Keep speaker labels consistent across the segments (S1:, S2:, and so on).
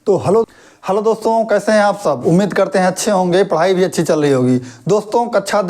S1: तो हेलो दोस्तों, कैसे हैं आप सब। उम्मीद करते हैं अच्छे होंगे, पढ़ाई भी अच्छी चल रही होगी। दोस्तों कक्षा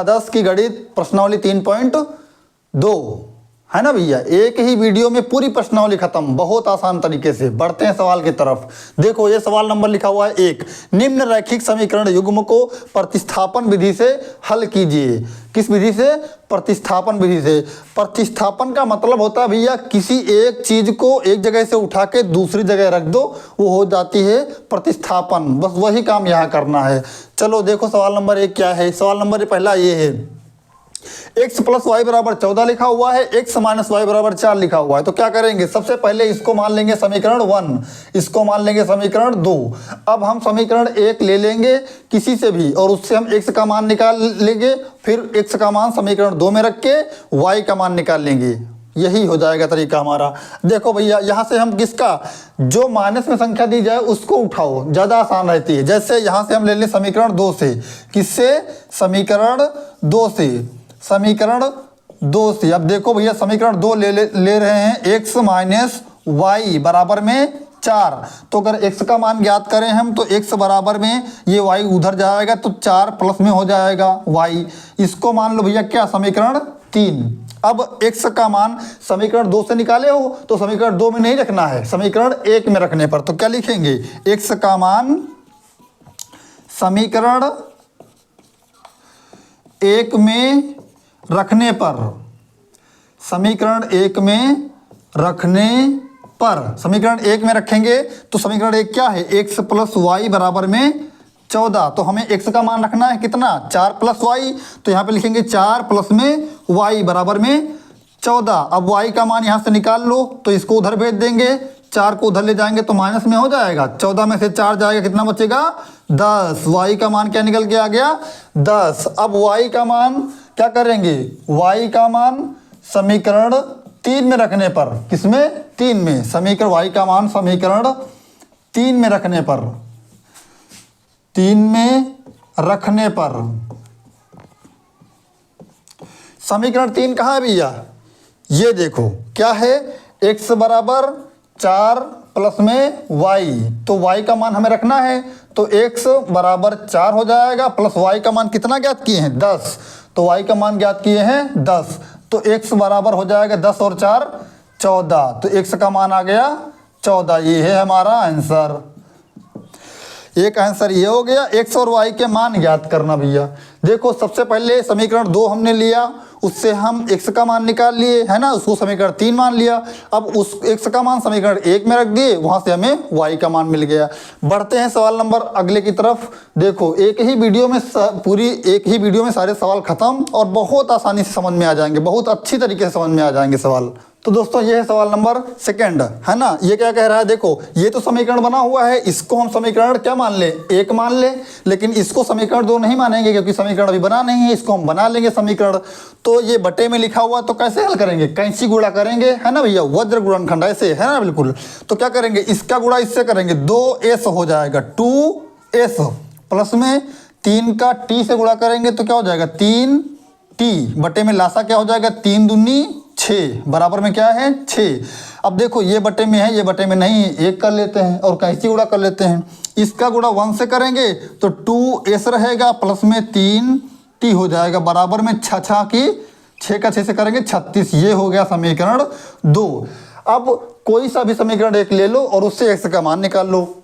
S1: 10 की गणित प्रश्नावली 3.2 है ना भैया। एक ही वीडियो में पूरी प्रश्नावली खत्म, बहुत आसान तरीके से। बढ़ते हैं सवाल की तरफ। देखो ये सवाल नंबर लिखा हुआ है 1, निम्न रैखिक समीकरण युग्म को प्रतिस्थापन विधि से हल कीजिए। किस विधि से? प्रतिस्थापन विधि से। प्रतिस्थापन का मतलब होता है भैया किसी एक चीज को एक जगह से उठा के दूसरी जगह रख दो, वो हो जाती है प्रतिस्थापन। बस वही काम यहाँ करना है। चलो देखो सवाल नंबर 1 क्या है। सवाल नंबर पहला ये है, x प्लस वाई बराबर 14 लिखा हुआ है, x माइनस वाई बराबर 4 लिखा हुआ है। तो क्या करेंगे, सबसे पहले इसको मान लेंगे समीकरण 1, इसको मान लेंगे समीकरण 2। अब हम समीकरण 1 ले लेंगे किसी से भी और उससे हम x का मान निकाल लेंगे, फिर x का मान समीकरण 2 में रख के y का मान निकाल लेंगे। यही हो जाएगा तरीका हमारा। देखो भैया यहाँ से हम किसका, जो माइनस में संख्या दी जाए उसको उठाओ, ज़्यादा आसान रहती है। जैसे यहाँ से हम ले लें समीकरण 2 से, किससे? समीकरण 2 से, समीकरण 2 से। अब देखो भैया समीकरण 2 ले रहे हैं, x माइनस वाई बराबर में 4। तो अगर x का मान ज्ञात करें हम तो x बराबर में ये y उधर जाएगा तो 4 प्लस में हो जाएगा y। इसको मान लो भैया क्या, समीकरण 3। अब x का मान समीकरण 2 से निकाले हो तो समीकरण 2 में नहीं रखना है, समीकरण 1 में रखने पर। तो क्या लिखेंगे, x का मान समीकरण 1 में रखने पर, समीकरण 1 में रखने पर, समीकरण 1 में रखेंगे तो समीकरण 1 क्या है, x प्लस वाई बराबर में 14। तो हमें x का मान रखना है कितना, 4 प्लस वाई। तो यहाँ पे लिखेंगे 4 प्लस में y बराबर में 14। अब y का मान यहाँ से निकाल लो तो इसको उधर भेज देंगे, 4 को उधर ले जाएंगे तो माइनस में हो जाएगा। 14 में से 4 जाएगा, कितना बचेगा, 10। y का मान क्या निकल के आ गया, 10। अब y का मान क्या करेंगे, y का मान समीकरण 3 में रखने पर, किसमें, 3 में, समीकरण y का मान समीकरण 3 में रखने पर, 3 में रखने पर, समीकरण 3 कहाँ है भैया, ये देखो क्या है, x बराबर 4 प्लस में y। तो y का मान हमें रखना है तो x बराबर 4 हो जाएगा, प्लस y का मान कितना ज्ञात किए हैं, 10। तो y का मान ज्ञात किए हैं 10, तो x बराबर हो जाएगा 10 और 4 14। तो x का मान आ गया 14। ये है हमारा आंसर। एक आंसर ये हो गया। x और y के मान ज्ञात करना भैया। देखो सबसे पहले समीकरण 2 हमने लिया, उससे हम x का मान निकाल लिए, है ना, उसको समीकरण 3 मान लिया। अब उस x का मान समीकरण 1 में रख दिए, वहां से हमें y का मान मिल गया। बढ़ते हैं सवाल नंबर अगले की तरफ। देखो एक ही वीडियो में सारे सवाल खत्म और बहुत आसानी से समझ में आ जाएंगे, बहुत अच्छी तरीके से समझ में आ जाएंगे सवाल। तो दोस्तों ये है सवाल नंबर 2, है ना। ये क्या कह रहा है, देखो ये तो समीकरण बना हुआ है, इसको हम समीकरण क्या मान ले, 1 मान ले, लेकिन इसको समीकरण 2 नहीं मानेंगे क्योंकि समीकरण अभी बना नहीं है, इसको हम बना लेंगे समीकरण। तो ये बटे में लिखा हुआ, तो कैसे हल करेंगे, कैंची गुणा करेंगे, है ना भैया, वज्र गुणनखंड ऐसे, है ना, बिल्कुल। तो क्या करेंगे, इसका गुणा इससे करेंगे, 2s हो जाएगा, 2s प्लस में 3 का t से गुणा करेंगे तो क्या हो जाएगा, 3t बटे में लासा क्या हो जाएगा, 3 दूनी 6 बराबर में क्या है, 6। अब देखो ये बटे में है, ये बटे में नहीं, 1 कर लेते हैं और कैंची गुणा कर लेते हैं। इसका गुणा 1 से करेंगे तो 2s रहेगा, प्लस में 3t हो जाएगा, बराबर में 6 की 6 का 6 से करेंगे 36। ये हो गया समीकरण 2। अब कोई सा भी समीकरण 1 ले लो और उससे x का मान निकाल लो।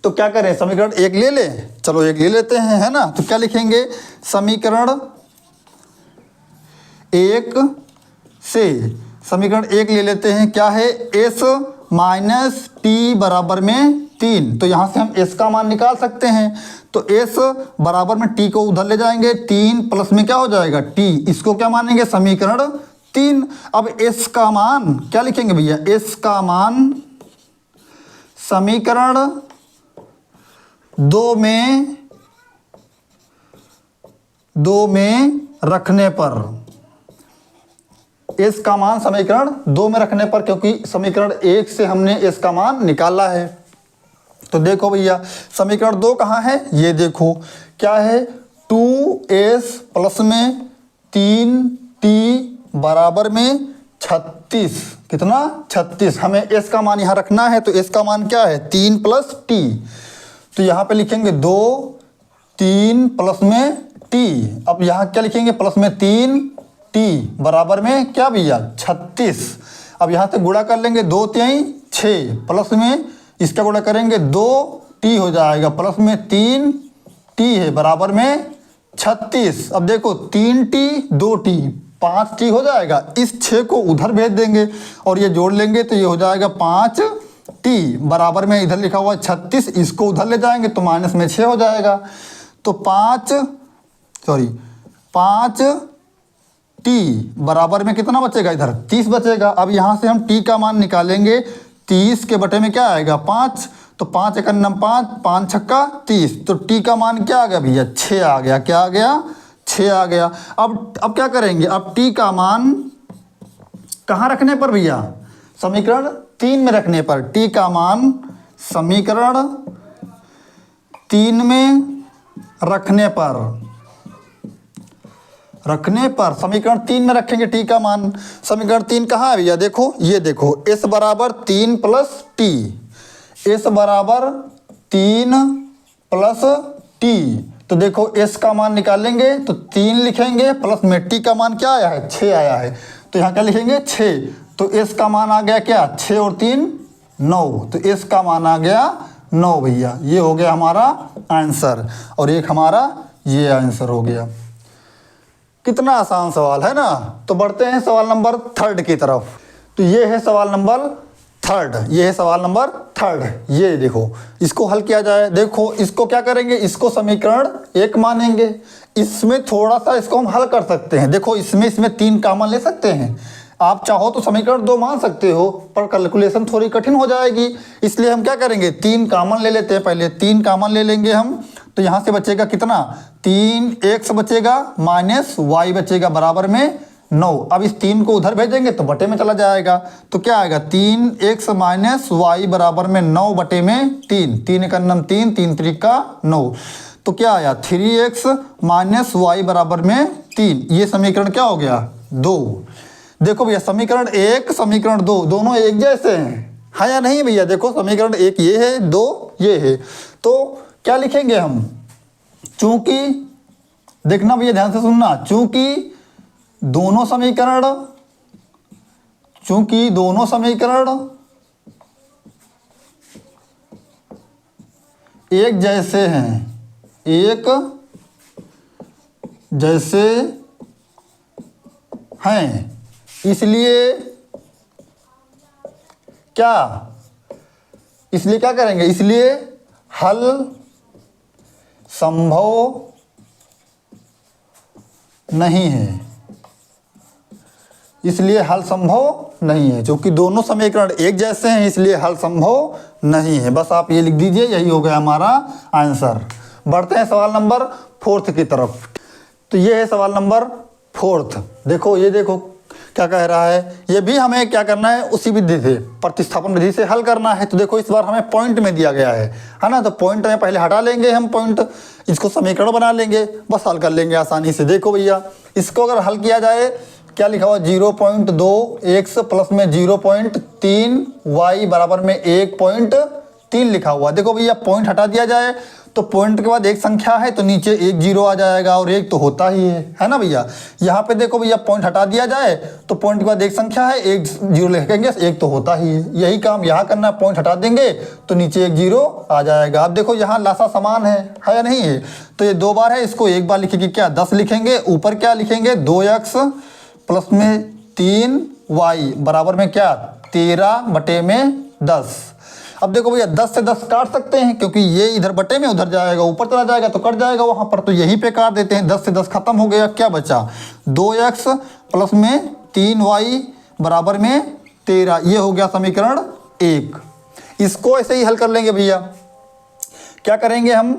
S1: तो क्या करें, समीकरण 1 ले लें, चलो 1 ले लेते हैं, है ना। तो क्या लिखेंगे, समीकरण 1 से समीकरण 1 ले लेते हैं, क्या है, s माइनस टी बराबर में 3। तो यहाँ से हम s का मान निकाल सकते हैं। तो s बराबर में t को उधर ले जाएंगे, 3 प्लस में क्या हो जाएगा, t। इसको क्या मानेंगे, समीकरण 3। अब s का मान क्या लिखेंगे भैया, s का मान समीकरण 2 में रखने पर, s का मान समीकरण 2 में रखने पर, क्योंकि समीकरण 1 से हमने s का मान निकाला है। तो देखो भैया समीकरण 2 कहाँ है, ये देखो क्या है, 2s प्लस में 3t बराबर में 36, कितना 36। हमें एस का मान यहाँ रखना है, तो एस का मान क्या है 3 + t। तो यहाँ पे लिखेंगे 2 3 प्लस में t। अब यहाँ क्या लिखेंगे प्लस में 3 t बराबर में क्या भैया 36। अब यहाँ से गुणा कर लेंगे 2 3 6 प्लस में इसका गुणा करेंगे 2 t हो जाएगा प्लस में 3 t है बराबर में 36। अब देखो 3t 2t 5t हो जाएगा। इस 6 को उधर भेज देंगे और ये जोड़ लेंगे तो ये हो जाएगा 5t बराबर में इधर लिखा हुआ 36, इसको उधर ले जाएंगे तो माइनस में 6 हो जाएगा। तो 5t बराबर में कितना बचेगा इधर 30 बचेगा। अब यहाँ से हम t का मान निकालेंगे, 30 के बटे में क्या आएगा 5, तो 5 × 9 5, 5 छक्का 30। तो t का मान क्या आ गया भैया 6 आ गया। क्या आ गया 6 आ गया। अब क्या करेंगे, अब t का मान कहाँ रखने पर भैया, समीकरण 3 में रखने पर। t का मान समीकरण 3 में रखने पर समीकरण 3 में रखेंगे t का मान। समीकरण 3 कहाँ है भैया, देखो ये देखो s बराबर 3 + t, s बराबर 3 + t। तो देखो s का मान निकालेंगे तो 3 लिखेंगे प्लस में t का मान क्या आया है 6 आया है, तो यहाँ क्या लिखेंगे 6। तो s का मान आ गया क्या 6 और 3 9, तो s का मान आ गया 9 भैया। ये हो गया हमारा आंसर और एक हमारा ये आंसर हो गया। कितना आसान सवाल है ना। तो बढ़ते हैं सवाल नंबर 3 की तरफ। तो ये है सवाल नंबर 3, ये है सवाल नंबर 3। ये देखो इसको हल किया जाए। देखो इसको क्या करेंगे, इसको समीकरण 1 मानेंगे। इसमें थोड़ा सा इसको हम हल कर सकते हैं। देखो इसमें 3 कॉमन ले सकते हैं। आप चाहो तो समीकरण 2 मान सकते हो, पर कैलकुलेशन थोड़ी कठिन हो जाएगी, इसलिए हम क्या करेंगे 3 कॉमन ले लेते हैं। पहले 3 कॉमन ले लेंगे हम, तो यहाँ से बचेगा कितना 3x बचेगा माइनस y बचेगा बराबर में 9। अब इस 3 को उधर भेजेंगे तो बटे में चला जाएगा, तो क्या आएगा 3x माइनस y बराबर में 9 बटे में 3, 3 × 9 3, 3 3 का 9। तो क्या आया 3x माइनस y बराबर में 3। ये समीकरण क्या हो गया 2। देखो भैया समीकरण 1 समीकरण 2 दोनों एक जैसे हैं, हाँ या नहीं भैया। देखो समीकरण 1 ये है, 2 ये है, तो क्या लिखेंगे हम, चूंकि देखना भैया ध्यान से सुनना, चूंकि दोनों समीकरण एक जैसे हैं, एक जैसे हैं, इसलिए क्या करेंगे, इसलिए हल संभव नहीं है, इसलिए हल संभव नहीं है। क्योंकि दोनों समीकरण एक जैसे हैं इसलिए हल संभव नहीं है। बस आप ये लिख दीजिए, यही हो गया हमारा आंसर। बढ़ते हैं सवाल नंबर 4 की तरफ। तो ये है सवाल नंबर 4। देखो ये देखो क्या कह रहा है, ये भी हमें क्या करना है उसी विधि से, प्रतिस्थापन विधि से हल करना है। तो देखो इस बार हमें पॉइंट में दिया गया है ना, तो पॉइंट में पहले हटा लेंगे हम पॉइंट, इसको समीकरण बना लेंगे, बस हल कर लेंगे आसानी से। देखो भैया इसको अगर हल किया जाए, क्या लिखा हुआ 0.2x प्लस में 0.3 y बराबर में 1.3 लिखा हुआ। देखो भैया पॉइंट हटा दिया जाए तो पॉइंट के बाद एक संख्या है तो नीचे एक 0 आ जाएगा, और एक तो होता ही है ना भैया। यहाँ पे देखो भैया पॉइंट हटा दिया जाए तो पॉइंट के बाद एक संख्या है, एक 0 लिखेंगे, एक तो होता ही है। यही काम यहाँ करना है, पॉइंट हटा देंगे तो नीचे एक 0 आ जाएगा। अब देखो यहाँ लासा समान है या नहीं है, तो ये 2 बार है, इसको एक बार लिखेंगे क्या 10 लिखेंगे, ऊपर क्या लिखेंगे 2x प्लस में 3y बराबर में क्या 13 बटे में 10। अब देखो भैया 10 से 10 काट सकते हैं, क्योंकि ये इधर बटे में उधर जाएगा, ऊपर चला जाएगा तो कट जाएगा वहाँ पर, तो यहीं पे काट देते हैं। 10 से 10 खत्म हो गया, क्या बचा 2x प्लस में 3y बराबर में 13। ये हो गया समीकरण 1। इसको ऐसे ही हल कर लेंगे भैया। क्या करेंगे हम,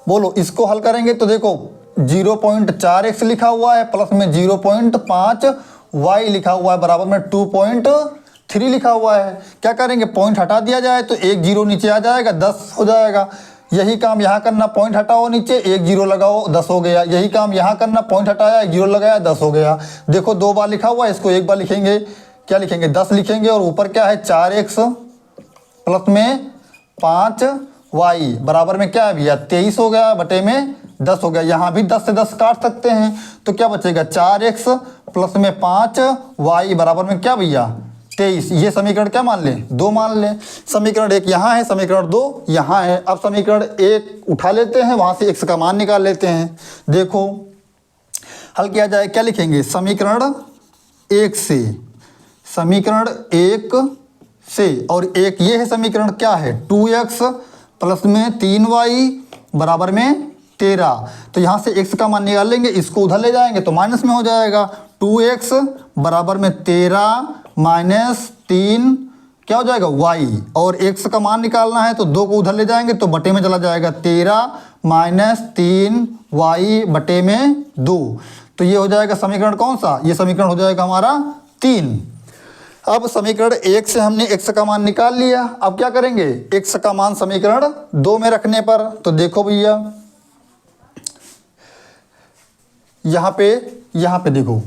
S1: बोलो इसको हल करेंगे तो देखो 0.4x लिखा हुआ है प्लस में 0.5y लिखा हुआ है बराबर में 2.3 लिखा हुआ है। क्या करेंगे पॉइंट हटा दिया जाए तो एक 0 नीचे आ जाएगा, 10 हो जाएगा। यही काम यहाँ करना, पॉइंट हटाओ नीचे एक 0 लगाओ 10 हो गया। यही काम यहाँ करना, पॉइंट हटाया एक 0 लगाया 10 हो गया। देखो 2 बार लिखा हुआ है, इसको एक बार लिखेंगे क्या लिखेंगे 10 लिखेंगे और ऊपर क्या है 4x प्लस में 5y बराबर में क्या है भैया 23 हो गया बटे में 10 हो गया। यहाँ भी 10 से 10 काट सकते हैं तो क्या बचेगा 4x प्लस में 5y बराबर में क्या भैया 23। ये समीकरण क्या मान लें 2 मान लें। समीकरण 1 यहाँ है, समीकरण 2 यहाँ है। अब समीकरण 1 उठा लेते हैं, वहाँ से x का मान निकाल लेते हैं। देखो हल किया जाए, क्या लिखेंगे समीकरण 1 से, समीकरण 1 से और एक ये है समीकरण क्या है 2x प्लस में 3y बराबर में 13। तो यहाँ से x का मान निकाल लेंगे, इसको उधर ले जाएंगे तो माइनस में हो जाएगा। 2x बराबर में 13 माइनस 3 क्या हो जाएगा y, और x का मान निकालना है तो 2 को उधर ले जाएंगे तो बटे में चला जाएगा 13 माइनस 3y बटे में 2। तो ये हो जाएगा समीकरण कौन सा, ये समीकरण हो जाएगा हमारा 3। अब समीकरण 1 से हमने x का मान निकाल लिया। अब क्या करेंगे x का मान समीकरण 2 में रखने पर, तो देखो भैया यहाँ पे देखो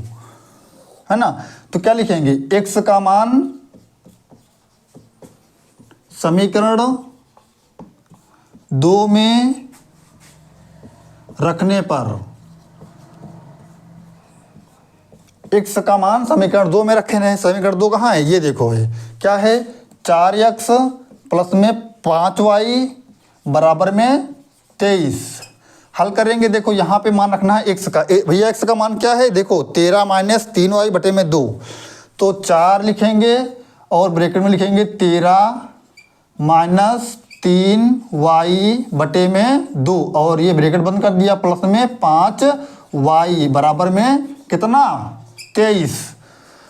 S1: है ना, तो क्या लिखेंगे x का मान समीकरण 2 में रखने पर, x का मान समीकरण 2 में रखे हैं। समीकरण 2 कहाँ है, ये देखो है क्या है 4x प्लस में 5y बराबर में 23। हल करेंगे, देखो यहाँ पे मान रखना है x का। भैया x का मान क्या है देखो 13 माइनस 3y बटे में 2, तो 4 लिखेंगे और ब्रैकेट में लिखेंगे 13 माइनस 3y बटे में 2 और ये ब्रैकेट बंद कर दिया, प्लस में 5y बराबर में कितना 23।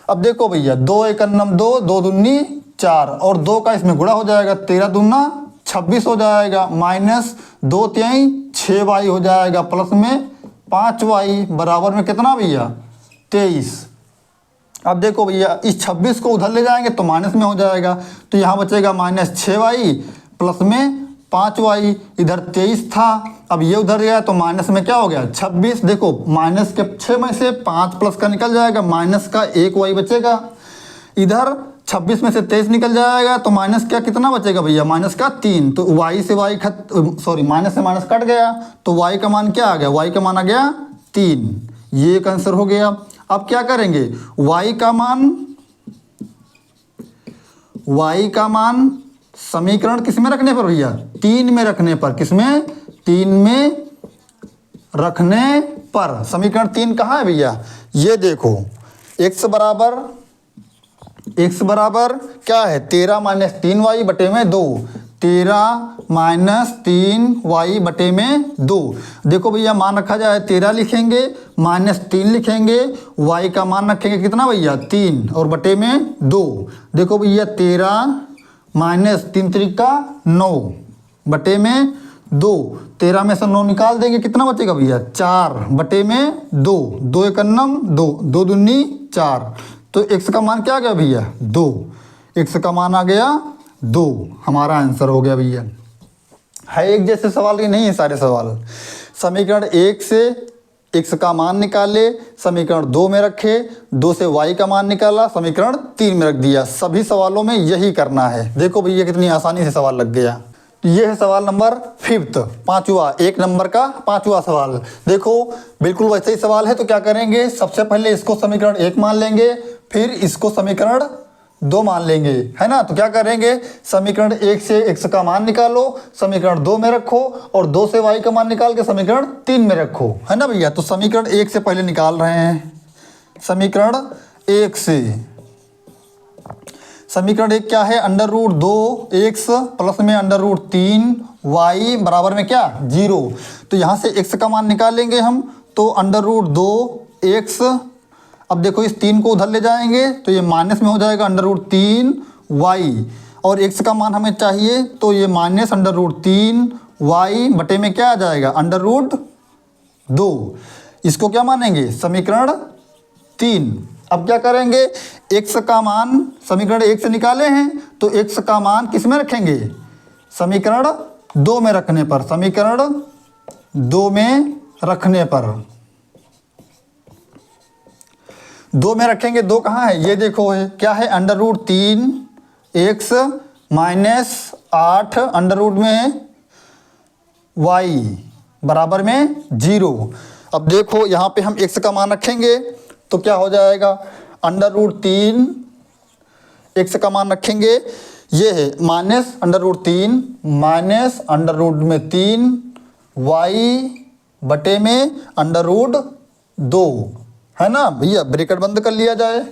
S1: अब देखो भैया 2 एक 2, 2 दूनी 4 और 2 का इसमें गुणा हो जाएगा, 13 दूना 26 हो जाएगा, माइनस 2 तिहाई 6y हो जाएगा, प्लस में 5y बराबर में कितना भैया 23। अब देखो भैया इस 26 को उधर ले जाएंगे तो माइनस में हो जाएगा, तो यहाँ बचेगा माइनस 6y प्लस में 5y, इधर 23 था, अब ये उधर गया तो माइनस में क्या हो गया 26। देखो माइनस के 6 में से 5 प्लस का निकल जाएगा, माइनस का 1y बचेगा। इधर 26 में से 23 निकल जाएगा तो माइनस क्या कितना बचेगा भैया माइनस का 3। तो y से y माइनस से माइनस कट गया तो y का मान क्या आ गया, y का मान आ गया 3। ये एक आंसर हो गया। अब क्या करेंगे y का मान समीकरण किस में रखने पर भैया 3 में रखने पर, किसमें 3 में रखने पर। समीकरण 3 कहाँ है भैया, ये देखो x बराबर क्या है 13 माइनस 3y बटे में 2, 13 माइनस 3y बटे में 2। देखो भैया मान रखा जाए 13 लिखेंगे माइनस 3 लिखेंगे, y का मान रखेंगे कितना भैया 3 और बटे में 2। देखो भैया 13 माइनस 3 त्रिका 9 बटे में 2, 13 में से 9 निकाल देंगे कितना बचेगा भैया 4 बटे में 2, 2 एक 2, 2 दूनी 4। तो x का मान क्या आ गया भैया 2, x का मान आ गया 2, हमारा आंसर हो गया भैया। है एक जैसे सवाल की नहीं है सारे सवाल। समीकरण 1 से x का मान निकाले, समीकरण 2 में रखे, 2 से y का मान निकाला, समीकरण 3 में रख दिया। सभी सवालों में यही करना है। देखो भैया कितनी आसानी से सवाल लग गया। ये है सवाल नंबर 5, 5वां, 1 नंबर का 5वां सवाल। देखो बिल्कुल वैसे ही सवाल है, तो क्या करेंगे सबसे पहले इसको समीकरण 1 मान लेंगे, फिर इसको समीकरण 2 मान लेंगे, है ना। तो क्या करेंगे समीकरण 1 से x का मान निकालो, समीकरण 2 में रखो और 2 से y का मान निकाल के समीकरण 3 में रखो, है ना भैया। तो समीकरण 1 से पहले निकाल रहे हैं। समीकरण 1 से समीकरण 1 क्या है √2x प्लस में √3y बराबर में क्या 0। तो यहाँ से x का मान निकालेंगे हम, तो √2x। अब देखो इस 3 को उधर ले जाएंगे तो ये माइनस में हो जाएगा √3y, और x का मान हमें चाहिए तो ये माइनस √3y बटे में क्या आ जाएगा √2। इसको क्या मानेंगे समीकरण 3। अब क्या करेंगे x का मान समीकरण 1 से निकाले हैं तो x का मान किस में रखेंगे समीकरण 2 में रखने पर, समीकरण 2 में रखने पर 2 में रखेंगे, 2 कहाँ है, ये देखो है क्या है, √3 x माइनस 8 √ में y बराबर में 0। अब देखो यहाँ पे हम x का मान रखेंगे तो क्या हो जाएगा, √3 x का मान रखेंगे, ये है -√3 माइनस √3 y बटे में √2 है ना भैया, ब्रैकेट बंद कर लिया जाए।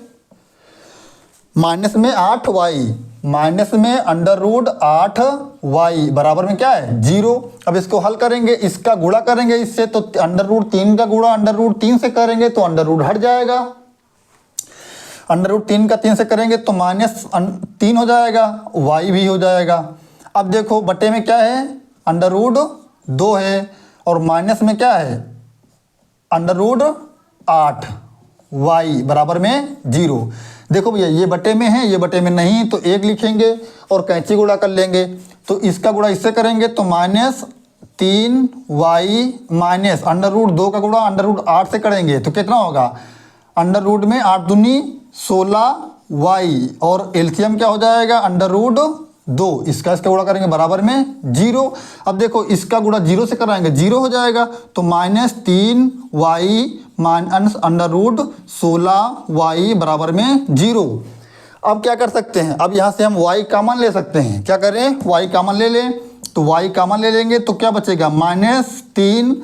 S1: माइनस में 8y माइनस में √8y बराबर में क्या है 0। अब इसको हल करेंगे, इसका गुणा करेंगे इससे, तो √3 का गुणा √3 से करेंगे तो √ हट जाएगा, √3 का 3 से करेंगे तो -3 हो जाएगा, y भी हो जाएगा। अब देखो बटे में क्या है, √2 है, और माइनस में क्या है, √8 y बराबर में 0। देखो भैया ये बटे में है, ये बटे में नहीं, तो 1 लिखेंगे और कैंची गुणा कर लेंगे, तो इसका गुणा इससे करेंगे तो -3y माइनस √2 का गुणा √8 से करेंगे तो कितना होगा, √ में 8 दूनी 16y, और एलसीएम क्या हो जाएगा, √2, इसका गुणा करेंगे बराबर में 0। अब देखो इसका गुणा 0 से कराएंगे 0 हो जाएगा, तो -3y माइनस √16y बराबर में 0। अब क्या कर सकते हैं, अब यहाँ से हम y कॉमन ले सकते हैं, क्या करें, y कॉमन ले लें, तो y कॉमन ले लेंगे तो क्या बचेगा, -3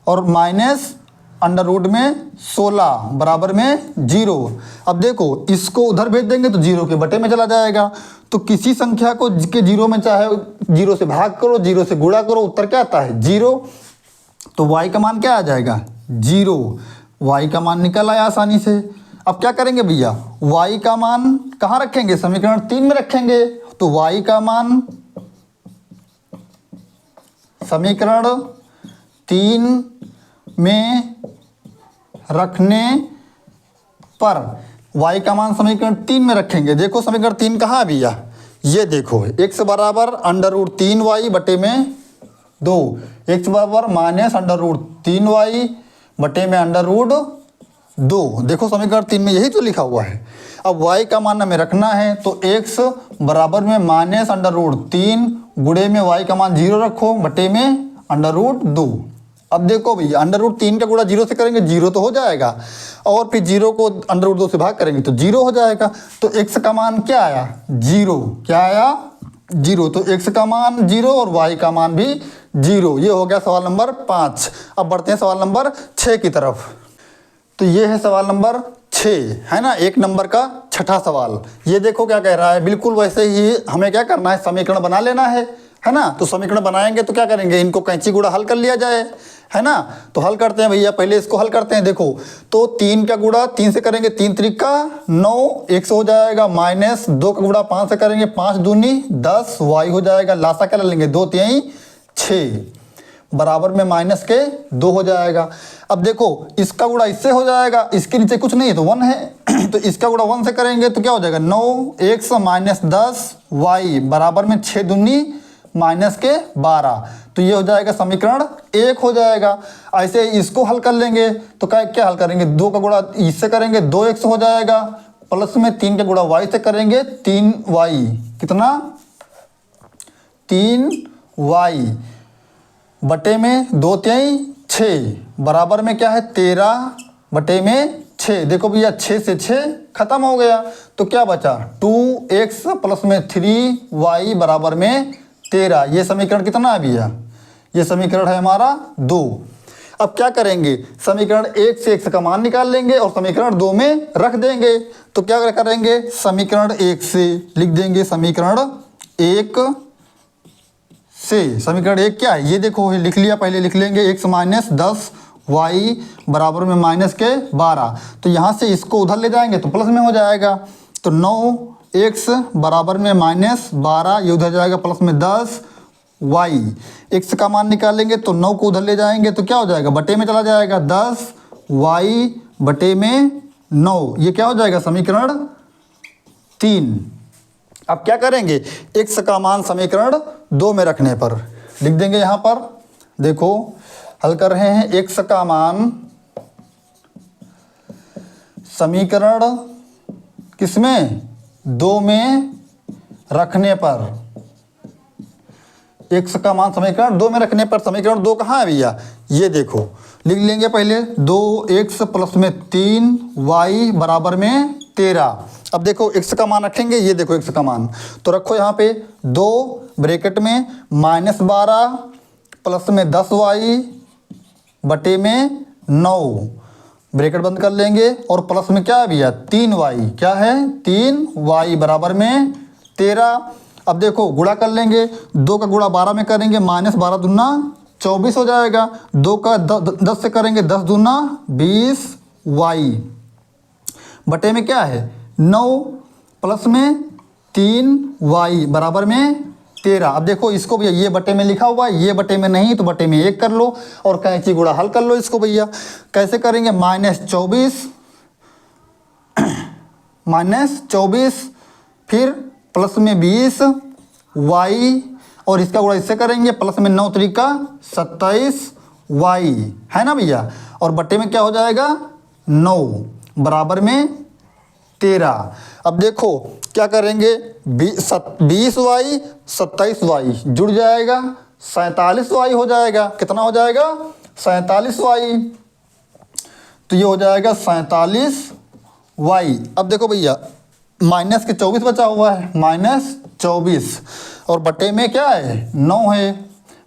S1: और माइनस √ में 16 बराबर में 0। अब देखो इसको उधर भेज देंगे तो 0 के बटे में चला जाएगा, तो किसी संख्या को के 0 में चाहे 0 से भाग करो, 0 से गुणा करो, उत्तर क्या आता है 0। तो y का मान क्या आ जाएगा 0, y का मान निकल आया आसानी से। अब क्या करेंगे भैया, y का मान कहाँ रखेंगे, समीकरण 3 में रखेंगे, तो y का मान समीकरण 3 में रखने पर y का मान समीकरण 3 में रखेंगे। देखो समीकरण 3 कहाँ है भैया, ये देखो x बराबर √3y बटे में 2, x बराबर -√3y बटे में √2। देखो समीकरण 3 में यही तो लिखा हुआ है। अब y का मान हमें रखना है, तो x बराबर में -√3 गुणे में y का मान 0 रखो बटे में √2। अब देखो भैया √3 का गुणा 0 से करेंगे 0 तो हो जाएगा, और फिर 0 को √2 से भाग करेंगे तो 0 हो जाएगा। तो x का मान क्या आया 0, क्या आया 0, तो x का मान 0 और y का मान भी 0। ये हो गया सवाल नंबर 5। अब बढ़ते हैं सवाल नंबर 6 की तरफ। तो ये है सवाल नंबर 6 है ना, 1 नंबर का छठा सवाल। ये देखो क्या कह रहा है, बिल्कुल वैसे ही हमें क्या करना है, समीकरण बना लेना है ना। तो समीकरण बनाएंगे तो क्या करेंगे, इनको कैंची गुणा हल कर लिया जाए, है ना। तो हल करते हैं भैया, पहले इसको हल करते हैं। देखो तो 3 का गुणा 3 से करेंगे 3 त्रिका 9 x हो जाएगा, -2 का गुणा 5 से करेंगे 5 दूनी 10 y हो जाएगा। लासा क्या ले लेंगे 2 3 6 बराबर में -2 हो जाएगा। अब देखो इसका गुणा इससे हो जाएगा, इसके नीचे कुछ नहीं है तो 1 है तो इसका गुणा 1 से करेंगे तो क्या हो जाएगा 9x -10 y बराबर में 6 दूनी -12। तो ये हो जाएगा समीकरण 1 हो जाएगा। ऐसे इसको हल कर लेंगे तो क्या हल करेंगे, 2 का गुणा इससे करेंगे 2x हो जाएगा, प्लस में 3 का गुणा y से करेंगे 3y, कितना 3y बटे में 2 3 6 बराबर में क्या है 13 बटे में 6। देखो भैया 6 से 6 खत्म हो गया, तो क्या बचा 2x प्लस में 3y बराबर में 13। ये समीकरण कितना है भैया, ये समीकरण है हमारा 2। अब क्या करेंगे, समीकरण 1 से x का मान निकाल लेंगे और समीकरण 2 में रख देंगे। तो क्या करेंगे, समीकरण 1 से लिख देंगे, समीकरण 1 से समीकरण 1 क्या है, ये देखो लिख लिया, पहले लिख लेंगे x -10 y बराबर में -12। तो यहाँ से इसको उधर ले जाएंगे तो प्लस में हो जाएगा, तो 9x बराबर में -12, ये उधर जाएगा प्लस में 10 y। x का मान निकालेंगे तो 9 को उधर ले जाएंगे तो क्या हो जाएगा, बटे में चला जाएगा 10 y बटे में 9। ये क्या हो जाएगा समीकरण 3। अब क्या करेंगे, x का मान समीकरण 2 में रखने पर लिख देंगे। यहाँ पर देखो हल कर रहे हैं, x का मान समीकरण किसमें, 2 में रखने पर, x का मान समीकरण 2 में रखने पर, समीकरण 2 कहाँ है भैया, ये देखो लिख लेंगे पहले 2x प्लस में 3y बराबर में 13। अब देखो x का मान रखेंगे, ये देखो x का मान तो रखो यहाँ पे 2 ब्रैकेट में -12 प्लस में 10y बटे में 9 ब्रैकेट बंद कर लेंगे और प्लस में क्या है भैया 3y, क्या है 3y बराबर में 13। अब देखो गुणा कर लेंगे, 2 का गुणा 12 में करेंगे, -12 दूना 24 हो जाएगा, 2 का 10 से करेंगे 10 दूना 20y बटे में क्या है 9 प्लस में 3y बराबर में 13। अब देखो इसको भैया ये बटे में लिखा हुआ है, ये बटे में नहीं तो बटे में 1 कर लो और कैंची गुणा हल कर लो इसको भैया। कैसे करेंगे, -24 फिर प्लस में 20y और इसका गुणा इससे करेंगे, प्लस में 9 त्रिका 27y है ना भैया, और बटे में क्या हो जाएगा 9 बराबर में 13। अब देखो क्या करेंगे, 20y 27y जुड़ जाएगा, 47y हो जाएगा। कितना हो जाएगा 47y, तो ये हो जाएगा 47y। अब देखो भैया माइनस के 24 बचा हुआ है, -24 और बटे में क्या है 9 है,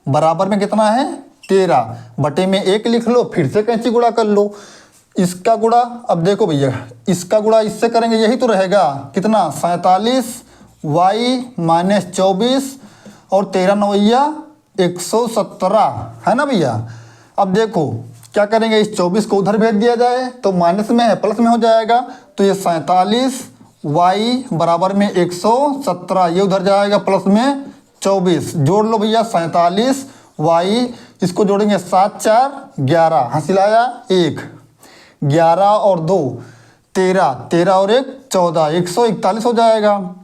S1: बराबर में कितना है 13, बटे में 1 लिख लो, फिर से कैंची गुणा कर लो। इसका गुणा, अब देखो भैया इसका गुणा इससे करेंगे, यही तो रहेगा कितना 47y - 24 और 13 9 117 है ना भैया। अब देखो क्या करेंगे, इस 24 को उधर भेज दिया जाए तो माइनस में है प्लस में हो जाएगा, तो ये 47y बराबर में 117, ये उधर जाएगा प्लस में 24, जोड़ लो भैया 47y, इसको जोड़ेंगे 7 4 11, हंसिलाया 1, 11 और 2 13, 13 और 1 14, 141 हो जाएगा।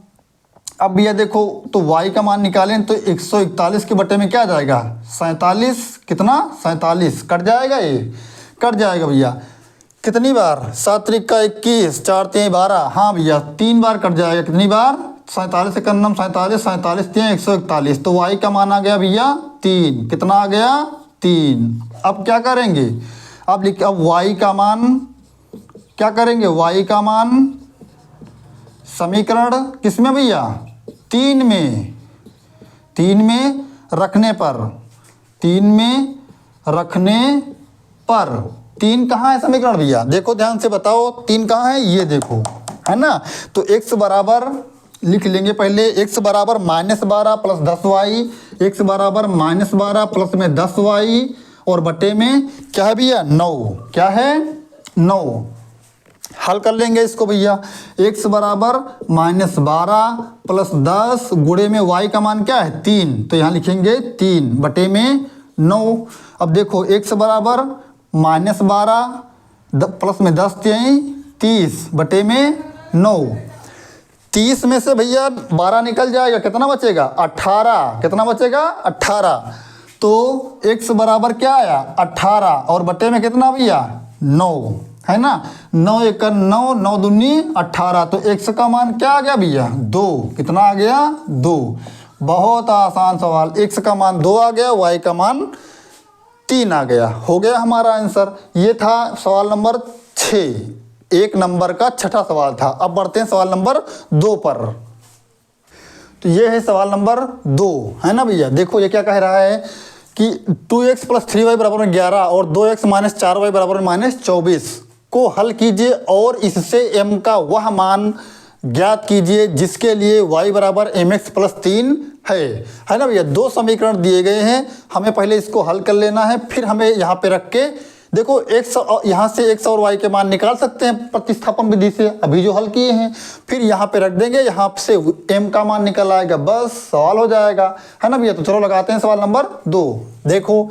S1: अब भैया देखो तो y का मान निकालें तो 141 के बटे में क्या आ जाएगा 47, कितना 47, कट जाएगा, ये कट जाएगा भैया। कितनी बार, 7 त्रिका 21, 4 3 12, हाँ भैया 3 बार कट जाएगा। कितनी बार, 47 से करना 47, 47 3 141, तो y का मान आ गया भैया 3, कितना आ गया 3। अब क्या करेंगे, अब y का मान क्या करेंगे, y का मान समीकरण किसमें भैया 3 में, 3 में रखने पर, 3 में रखने पर, 3 कहाँ है समीकरण भैया, देखो ध्यान से बताओ 3 कहाँ है, ये देखो है ना। तो x बराबर लिख लेंगे पहले, x बराबर -12 प्लस 10y, x बराबर -12 प्लस में 10y और बटे में क्या है भैया 9, क्या है 9। हल कर लेंगे इसको भैया, x बराबर -12 प्लस 10 गुणे में y का मान क्या है 3, तो यहाँ लिखेंगे 3 बटे में 9। अब देखो x बराबर -12 प्लस में 10 30 बटे में 9, 30 में से भैया 12 निकल जाएगा, कितना बचेगा 18, कितना बचेगा 18, तो x बराबर क्या आया 18 और बटे में कितना भैया 9 है ना, 9 1 9, 9 दूनी 18, तो x का मान क्या आ गया भैया 2, कितना आ गया 2। बहुत आसान सवाल, x का मान 2 आ गया, y का मान 3 आ गया, हो गया हमारा आंसर। ये था सवाल नंबर 6, 1 नंबर का छठा सवाल था। अब बढ़ते हैं सवाल नंबर 2 पर। तो ये है सवाल नंबर 2 है ना भैया। देखो ये क्या कह रहा है कि 2x प्लस 3y बराबर में 11 और 2x माइनस 4y बराबर में -24 को हल कीजिए और इससे m का वह मान ज्ञात कीजिए जिसके लिए y बराबर mx प्लस 3 है ना भैया। 2 समीकरण दिए गए हैं, हमें पहले इसको हल कर लेना है, फिर हमें यहाँ पे रख के देखो x यहाँ से x और y के मान निकाल सकते हैं प्रतिस्थापन विधि से, अभी जो हल किए हैं, फिर यहाँ पे रख देंगे, यहाँ से m का मान निकल आएगा, बस सवाल हो जाएगा है ना भैया। तो चलो लगाते हैं सवाल नंबर 2। देखो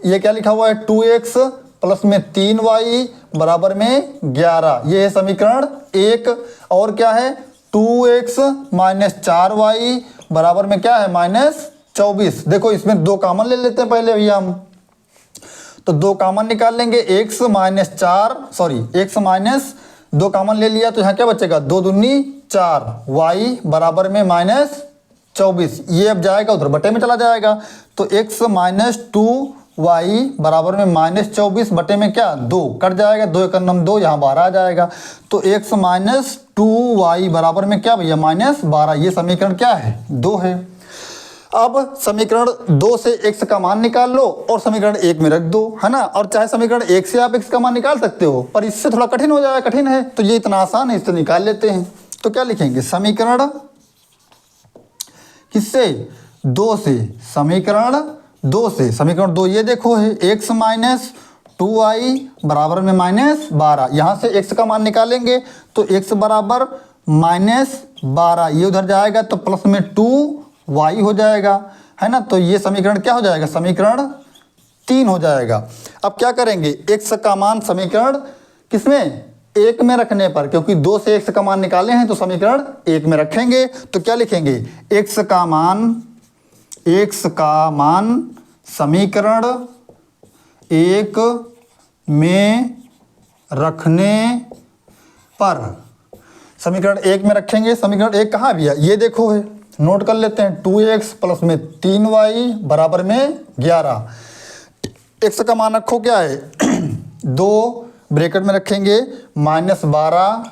S1: ये क्या लिखा हुआ है 2x प्लस में 3y बराबर में 11, ये है समीकरण 1। और क्या है 2x माइनस 4y बराबर में क्या है -24। देखो इसमें 2 कॉमन ले लेते हैं पहले भैया हम, तो 2 कॉमन निकाल लेंगे, x minus 4 x minus 2 common ले लिया तो यहाँ क्या बचेगा, 2 दूनी 4, y बराबर में -24, ये अब जाएगा उधर बटे में चला जाएगा, तो x -2y बराबर में -24 बटे में क्या 2 कट जाएगा, 2 एक नम 2, यहाँ 12 आ जाएगा, तो x -2y बराबर में क्या भैया -12, ये समीकरण क्या है 2 है। अब समीकरण 2 से x का मान निकाल लो और समीकरण 1 में रख दो, है ना, और चाहे समीकरण 1 से आप x का मान निकाल सकते हो, पर इससे थोड़ा कठिन हो जाएगा, कठिन है, तो ये इतना आसान है, इससे निकाल लेते हैं। तो क्या लिखेंगे, समीकरण किससे 2 से, समीकरण 2 से, समीकरण 2 ये देखो है x -2y बराबर में -12, यहाँ से x का मान निकालेंगे तो x बराबर -12, ये उधर जाएगा तो प्लस में 2y हो जाएगा, है ना, तो ये समीकरण क्या हो जाएगा, समीकरण 3 हो जाएगा। अब क्या करेंगे, x का मान समीकरण किसमें 1 में रखने पर, क्योंकि 2 से x का मान निकाले हैं तो समीकरण 1 में रखेंगे, तो क्या लिखेंगे, x का मान समीकरण 1 में रखने पर, समीकरण 1 में रखेंगे, समीकरण 1 कहाँ भी है ये देखो है, नोट कर लेते हैं, 2x प्लस में 3y बराबर में 11, x का मान रखो क्या है 2 ब्रैकेट में रखेंगे -12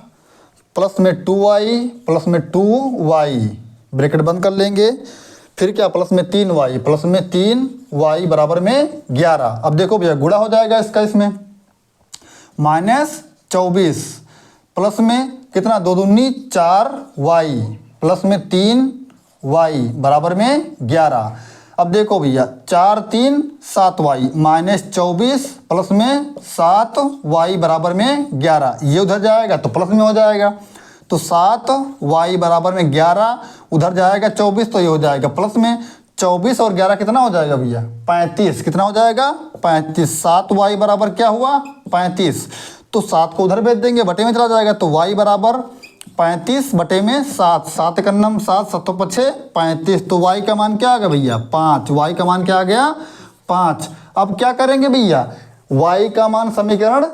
S1: प्लस में 2y प्लस में 2y ब्रैकेट बंद कर लेंगे, फिर क्या प्लस में 3y प्लस में 3y बराबर में 11। अब देखो भैया गुणा हो जाएगा इसका, इसमें -24 प्लस में कितना 2 दूनी 4y प्लस में 3y बराबर में 11। अब देखो भैया 4 3 7y -24 प्लस में 7y बराबर में 11, ये उधर जाएगा तो प्लस में हो जाएगा, तो 7y बराबर में 11 उधर जाएगा 24, तो ये हो जाएगा प्लस में 24 और 11 कितना हो जाएगा भैया 35, कितना हो जाएगा 35, 7y बराबर क्या हुआ 35, तो 7 को उधर भेज देंगे बटे में चला जाएगा, तो y बराबर 35 बटे में 7, 7 एक नम 7, 7 पछे 35, तो y का मान क्या आ गया भैया 5, y का मान क्या आ गया 5। अब क्या करेंगे भैया, y का मान समीकरण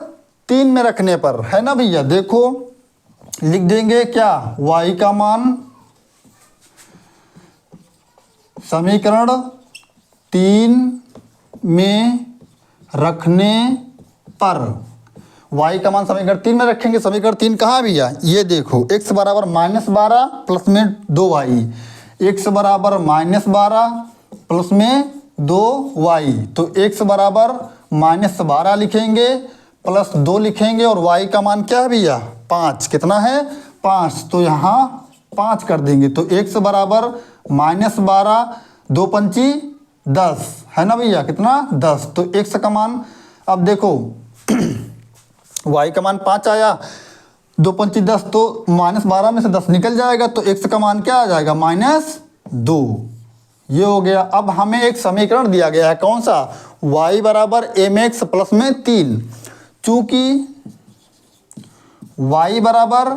S1: 3 में रखने पर, है ना भैया, देखो लिख देंगे क्या, y का मान समीकरण 3 में रखने पर, y का मान समीकरण 3 में रखेंगे, समीकरण 3 कहाँ भैया, ये देखो x बराबर -12 प्लस में 2y, x बराबर -12 प्लस में 2y, तो x बराबर -12 लिखेंगे प्लस 2 लिखेंगे और y का मान क्या है भैया 5, कितना है 5, तो यहाँ 5 कर देंगे, तो x बराबर -12 2 पंची 10, है ना भैया, कितना 10, तो x का मान, अब देखो y का मान 5 आया, 2 पंची 10, तो -12 में से 10 निकल जाएगा, तो x का मान क्या आ जाएगा -2, ये हो गया। अब हमें एक समीकरण दिया गया है, कौन सा, y बराबर mx प्लस में 3, चूंकि y बराबर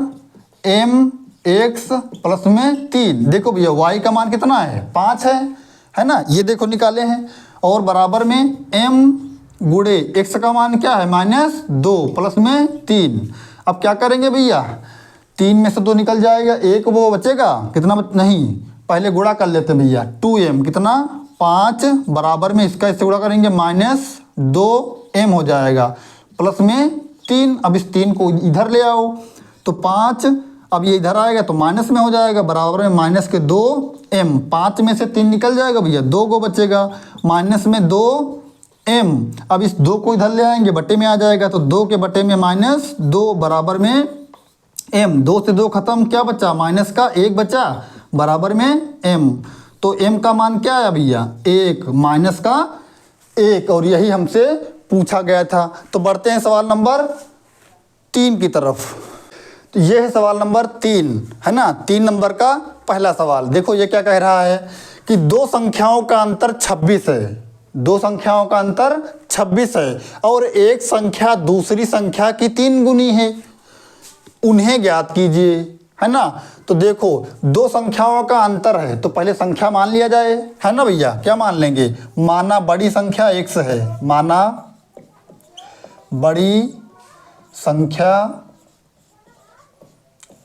S1: mx प्लस में 3, देखो भैया y का मान कितना है 5 है ना, ये देखो निकाले हैं, और बराबर में m गुणे x का मान क्या है -2 प्लस में 3। अब क्या करेंगे भैया, 3 में से 2 निकल जाएगा, एक वो बचेगा, कितना नहीं पहले गुणा कर लेते हैं भैया, 2m कितना 5 बराबर में इसका इससे गुणा करेंगे -2m हो जाएगा, प्लस में 3, अब इस 3 को इधर ले आओ तो 5, अब ये इधर आएगा तो माइनस में हो जाएगा, बराबर में -2m, 5 में से 3 निकल जाएगा भैया, 2 को बचेगा, -2m, अब इस 2 को इधर ले आएंगे बटे में आ जाएगा, तो 2 के बटे में -2 बराबर में m, 2 से 2 खत्म, क्या बचा माइनस का 1 बचा बराबर में m, तो m का मान क्या आया भैया 1, माइनस का 1, और यही हमसे पूछा गया था। तो बढ़ते हैं सवाल नंबर 3 की तरफ, तो ये है सवाल नंबर 3, है ना, 3 नंबर का पहला सवाल। देखो ये क्या कह रहा है कि 2 संख्याओं का अंतर 26 है, 2 संख्याओं का अंतर 26 है और एक संख्या दूसरी संख्या की 3 गुनी है, उन्हें ज्ञात कीजिए, है ना। तो देखो 2 संख्याओं का अंतर है, तो पहले संख्या मान लिया जाए, है ना भैया, क्या मान लेंगे, माना बड़ी संख्या x है, माना बड़ी संख्या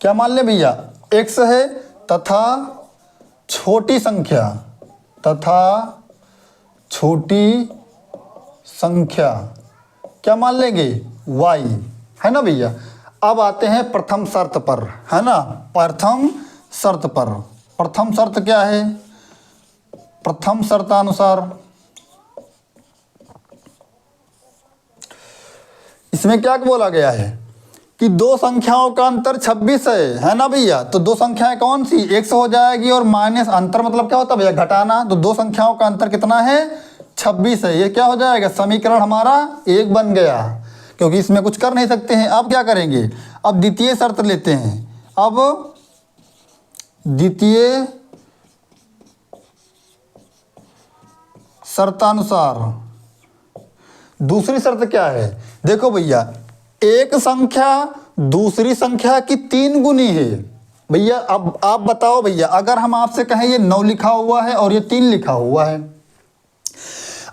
S1: क्या मान ले भैया, x है तथा छोटी संख्या, तथा छोटी संख्या क्या मान लेंगे, y, है ना भैया। अब आते हैं प्रथम शर्त पर, है ना, प्रथम शर्त पर। प्रथम शर्त क्या है, प्रथम शर्तानुसार इसमें क्या बोला गया है कि दो संख्याओं का अंतर 26 है ना भैया। तो दो संख्याएं कौन सी, x हो जाएगी और माइनस अंतर मतलब क्या होता है भैया, घटाना। तो दो संख्याओं का अंतर कितना है, 26 है। ये क्या हो जाएगा, समीकरण हमारा 1 बन गया, क्योंकि इसमें कुछ कर नहीं सकते हैं। अब क्या करेंगे, अब द्वितीय शर्त लेते हैं। अब द्वितीय शर्तानुसार दूसरी शर्त क्या है, देखो भैया, एक संख्या दूसरी संख्या की 3 गुनी है भैया। अब आप बताओ भैया, अगर हम आपसे कहें ये 9 लिखा हुआ है और ये 3 लिखा हुआ है,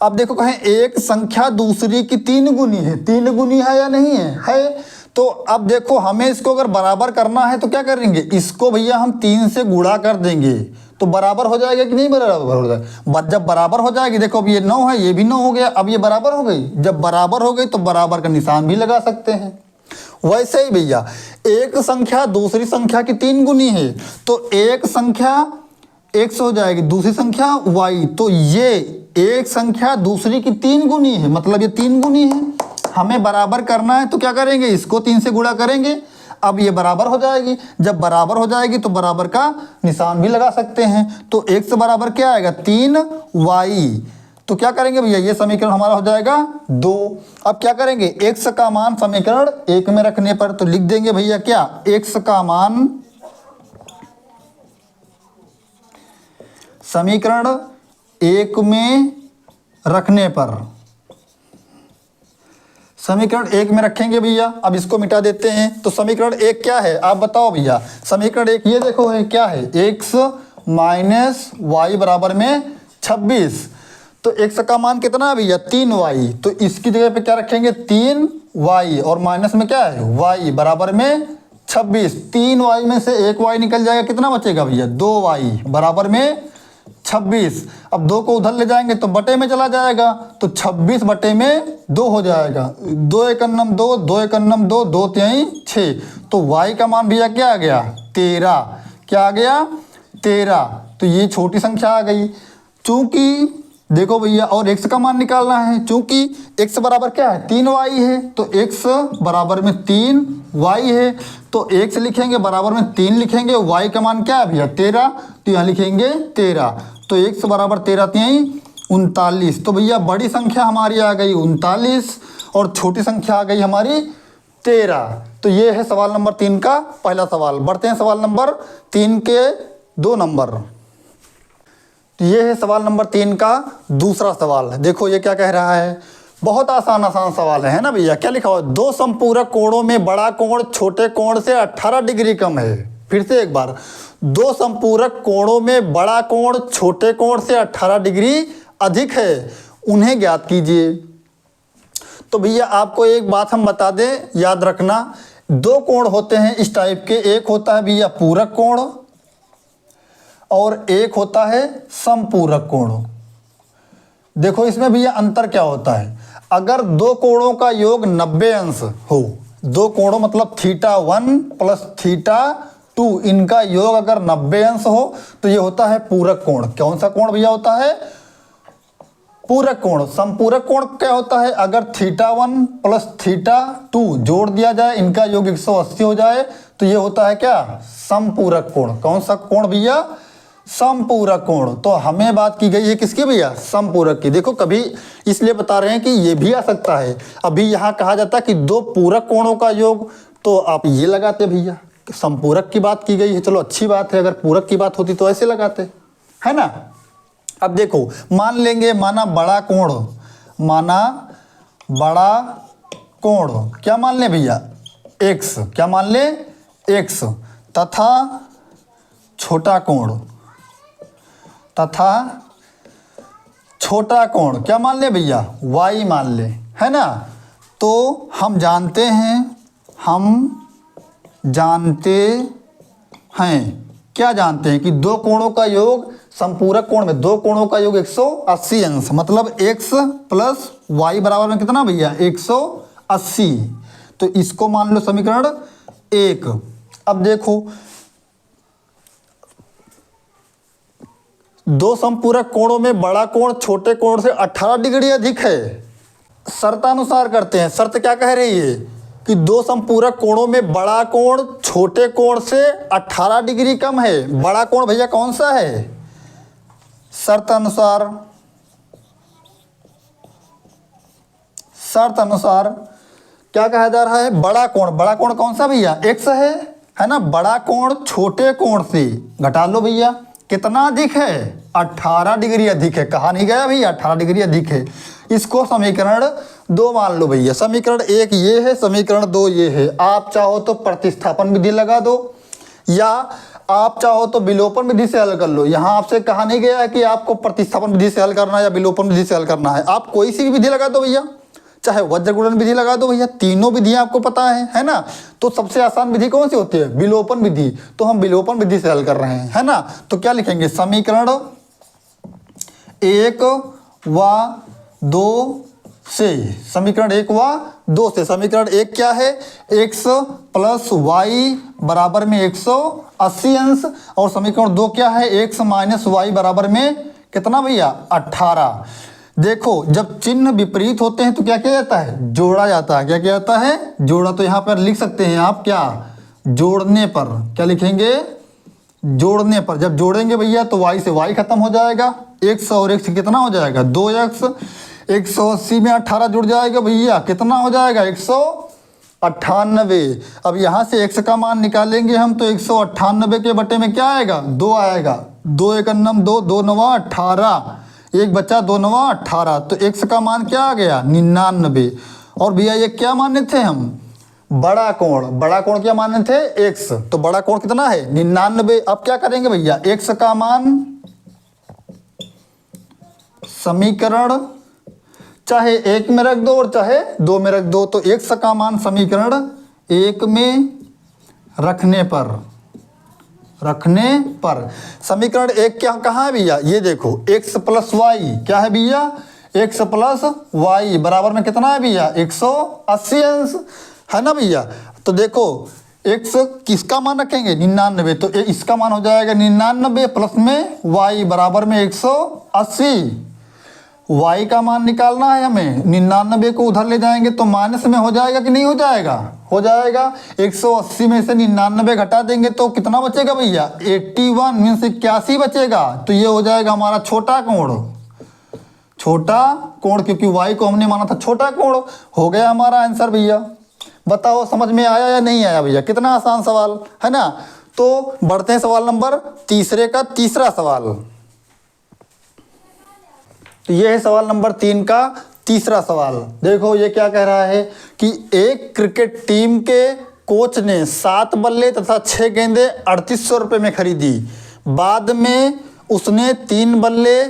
S1: अब देखो कहें एक संख्या दूसरी की 3 गुनी है, 3 गुनी है या नहीं है। तो अब देखो हमें इसको अगर बराबर करना है तो क्या करेंगे, इसको भैया हम 3 से गुणा कर देंगे तो बराबर हो जाएगा कि नहीं बराबर हो जाएगा। जब बराबर हो जाएगी, देखो अब ये 9 है, ये भी 9 हो गया, अब ये बराबर हो गई। जब बराबर हो गई तो बराबर का निशान भी लगा सकते हैं। वैसे ही भैया एक संख्या दूसरी संख्या की 3 गुनी है, तो एक संख्या x हो जाएगी, दूसरी संख्या y। तो ये एक संख्या दूसरी की 3 गुनी है, मतलब ये 3 गुनी है। हमें बराबर करना है तो क्या करेंगे, इसको 3 से गुणा करेंगे। अब ये बराबर हो जाएगी, जब बराबर हो जाएगी तो बराबर का निशान भी लगा सकते हैं। तो x बराबर क्या आएगा, 3y। तो क्या करेंगे भैया, ये समीकरण हमारा हो जाएगा 2। अब क्या करेंगे, x का मान समीकरण 1 में रखने पर तो लिख देंगे भैया क्या, x का मान समीकरण 1 में रखने पर, समीकरण 1 में रखेंगे भैया। अब इसको मिटा देते हैं। तो समीकरण 1 क्या है, आप बताओ भैया। समीकरण 1 ये देखो है क्या है, x माइनस वाई बराबर में 26। तो x का मान कितना है भैया, 3y। तो इसकी जगह पे क्या रखेंगे, 3y, और माइनस में क्या है, y बराबर में 26। 3y में से 1y निकल जाएगा, कितना बचेगा भैया, 2y बराबर में 26। अब 2 को उधर ले जाएंगे तो बटे में चला जाएगा, तो 26 बटे में 2 हो जाएगा। 2 एकन्नम 2, 2 एकन्नम 2, 2 तिहाई 6। तो y का मान भैया क्या आ गया, 13। क्या आ गया, 13। तो ये छोटी संख्या आ गई। चूंकि देखो भैया, और x का मान निकालना है, चूंकि x बराबर क्या है, 3y है, तो x बराबर में 3y है। तो x लिखेंगे बराबर में 3 लिखेंगे, y का मान क्या है भैया, 13। तो यहाँ लिखेंगे 13। तो x बराबर 13 तिहाई 39। तो भैया बड़ी संख्या हमारी आ गई 39 और छोटी संख्या आ गई हमारी 13। तो ये है सवाल नंबर 3 का पहला सवाल। बढ़ते हैं सवाल नंबर 3 के 2 नंबर। तो ये है सवाल नंबर 3 का दूसरा सवाल। देखो ये क्या कह रहा है, बहुत आसान सवाल है ना भैया। क्या लिखा हुआ है, दो संपूरक कोणों में बड़ा कोण छोटे कोण से 18 डिग्री कम है। फिर से एक बार, दो संपूरक कोणों में बड़ा कोण छोटे कोण से 18 डिग्री अधिक है, उन्हें ज्ञात कीजिए। तो भैया आपको एक बात हम बता दें, याद रखना, दो कोण होते हैं इस टाइप के। एक होता है भैया पूरक कोण और एक होता है समपूरक कोण। देखो इसमें भैया अंतर क्या होता है, अगर दो कोणों का योग 90 अंश हो, दो कोणों मतलब θ1 प्लस θ2, इनका योग अगर 90 अंश हो तो ये होता है पूरक कोण। कौन सा कोण भैया होता है, पूरक कोण। समपूरक कोण क्या होता है, अगर θ1 प्लस θ2 जोड़ दिया जाए, इनका योग 180 हो जाए, तो ये होता है क्या, समपूरक कोण। कौन सा कोण भैया, समपूरक कोण। तो हमें बात की गई है किसकी भैया, समपूरक की। देखो कभी इसलिए बता रहे हैं कि ये भी आ सकता है। अभी यहाँ कहा जाता है कि दो पूरक कोणों का योग, तो आप ये लगाते भैया। समपूरक की बात की गई है, चलो अच्छी बात है, अगर पूरक की बात होती तो ऐसे लगाते, है ना। अब देखो मान लेंगे, माना बड़ा कोण, माना बड़ा कोण, क्या मान ले भैया, x, क्या मान ले, x, तथा छोटा कोण, तथा छोटा कोण क्या मान ले भैया, y मान ले, है ना। तो हम जानते हैं, हम जानते हैं। क्या जानते हैं कि दो कोणों का योग संपूरक कोण में, दो कोणों का योग 180 अंश, मतलब x प्लस वाई बराबर में कितना भैया 180। तो इसको मान लो समीकरण 1। अब देखो दो संपूरक कोणों में बड़ा कोण छोटे कोण से 18 डिग्री अधिक है। शर्तानुसार करते हैं। शर्त क्या कह रही है कि दो संपूरक कोणों में बड़ा कोण छोटे कोण से 18 डिग्री कम है। बड़ा कोण भैया कौन सा है? शर्त अनुसार क्या कहा जा रहा है? बड़ा कोण। बड़ा कोण कौन सा भैया? x है ना। बड़ा कोण छोटे कोण से घटा लो भैया, कितना अधिक है? 18 डिग्री अधिक है। कहा नहीं गया भैया 18 डिग्री अधिक है। इसको समीकरण 2 मान लो भैया। समीकरण 1 ये है, समीकरण 2 ये है। आप चाहो तो प्रतिस्थापन विधि लगा दो या आप चाहो तो विलोपन विधि से हल कर लो। यहाँ आपसे कहा नहीं गया है कि आपको प्रतिस्थापन विधि से हल करना है या विलोपन विधि से हल करना है। आप कोई सी भी विधि लगा दो भैया, चाहे वज्रगुणन विधि लगा दो भैया, तीनों विधियां आपको पता है ना। तो सबसे आसान विधि कौन सी होती है? विलोपन विधि। तो हम विलोपन विधि से हल कर रहे हैं, है ना। तो क्या लिखेंगे? समीकरण 1 व 2 से, समीकरण 1 व 2 से। समीकरण 1 क्या है? x प्लस वाई बराबर में 180 अंश, और समीकरण 2 क्या है? x माइनस वाई बराबर में कितना भैया? 18। देखो जब चिन्ह विपरीत होते हैं तो क्या किया जाता है? जोड़ा जाता है। क्या किया जाता है? जोड़ा। तो यहाँ पर लिख सकते हैं आप क्या? जोड़ने पर। क्या लिखेंगे? जोड़ने पर। जब जोड़ेंगे भैया तो y से y खत्म हो जाएगा, x और x कितना हो जाएगा? 2x। 180 में 18 जुड़ जाएगा भैया, कितना हो जाएगा? 198। अब यहाँ से x का मान निकालेंगे हम तो 198 के बटे में क्या आएगा? 2 आएगा। 2 1 2, 2 9 18, एक बच्चा 2 9 18। तो x का मान क्या आ गया? 99। और भैया ये क्या माने थे हम? बड़ा कोण। बड़ा कोण क्या माने थे? x। तो बड़ा कोण कितना है? 99। अब क्या करेंगे भैया? x का मान समीकरण चाहे 1 में रख दो और चाहे 2 में रख दो। तो x का मान समीकरण 1 में रखने पर समीकरण 1 क्या कहाँ है भैया? ये देखो x प्लस वाई क्या है भैया? x प्लस वाई बराबर में कितना है भैया? 180 अंश, है ना भैया। तो देखो x किसका मान रखेंगे? 99। तो इसका मान हो जाएगा 99 प्लस में y बराबर में 180। y का मान निकालना है हमें। 99 को उधर ले जाएंगे तो माइनस में हो जाएगा कि नहीं हो जाएगा? हो जाएगा। 180 में से 99 घटा देंगे तो कितना बचेगा भैया? 81 मीन्स 81 बचेगा। तो ये हो जाएगा हमारा छोटा कोण। छोटा कोण, क्योंकि y को हमने माना था छोटा कोण। हो गया हमारा आंसर भैया। बताओ समझ में आया या नहीं आया भैया? कितना आसान सवाल है ना। तो बढ़ते हैं सवाल नंबर 3 का तीसरा सवाल। तो ये है सवाल नंबर 3 का तीसरा सवाल। देखो ये क्या कह रहा है कि एक क्रिकेट टीम के कोच ने 7 बल्ले तथा 6 गेंदें 3800 रुपये में खरीदी। बाद में उसने 3 बल्ले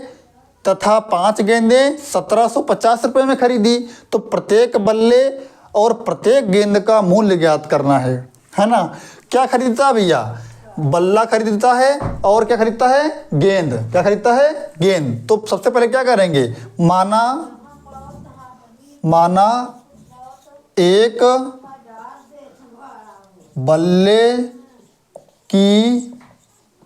S1: तथा 5 गेंदें 1750 रुपये में खरीदी। तो प्रत्येक बल्ले और प्रत्येक गेंद का मूल्य ज्ञात करना है ना। क्या खरीदता है भैया? बल्ला खरीदता है और क्या खरीदता है? गेंद। क्या खरीदता है? गेंद। तो सबसे पहले क्या करेंगे? माना एक बल्ले की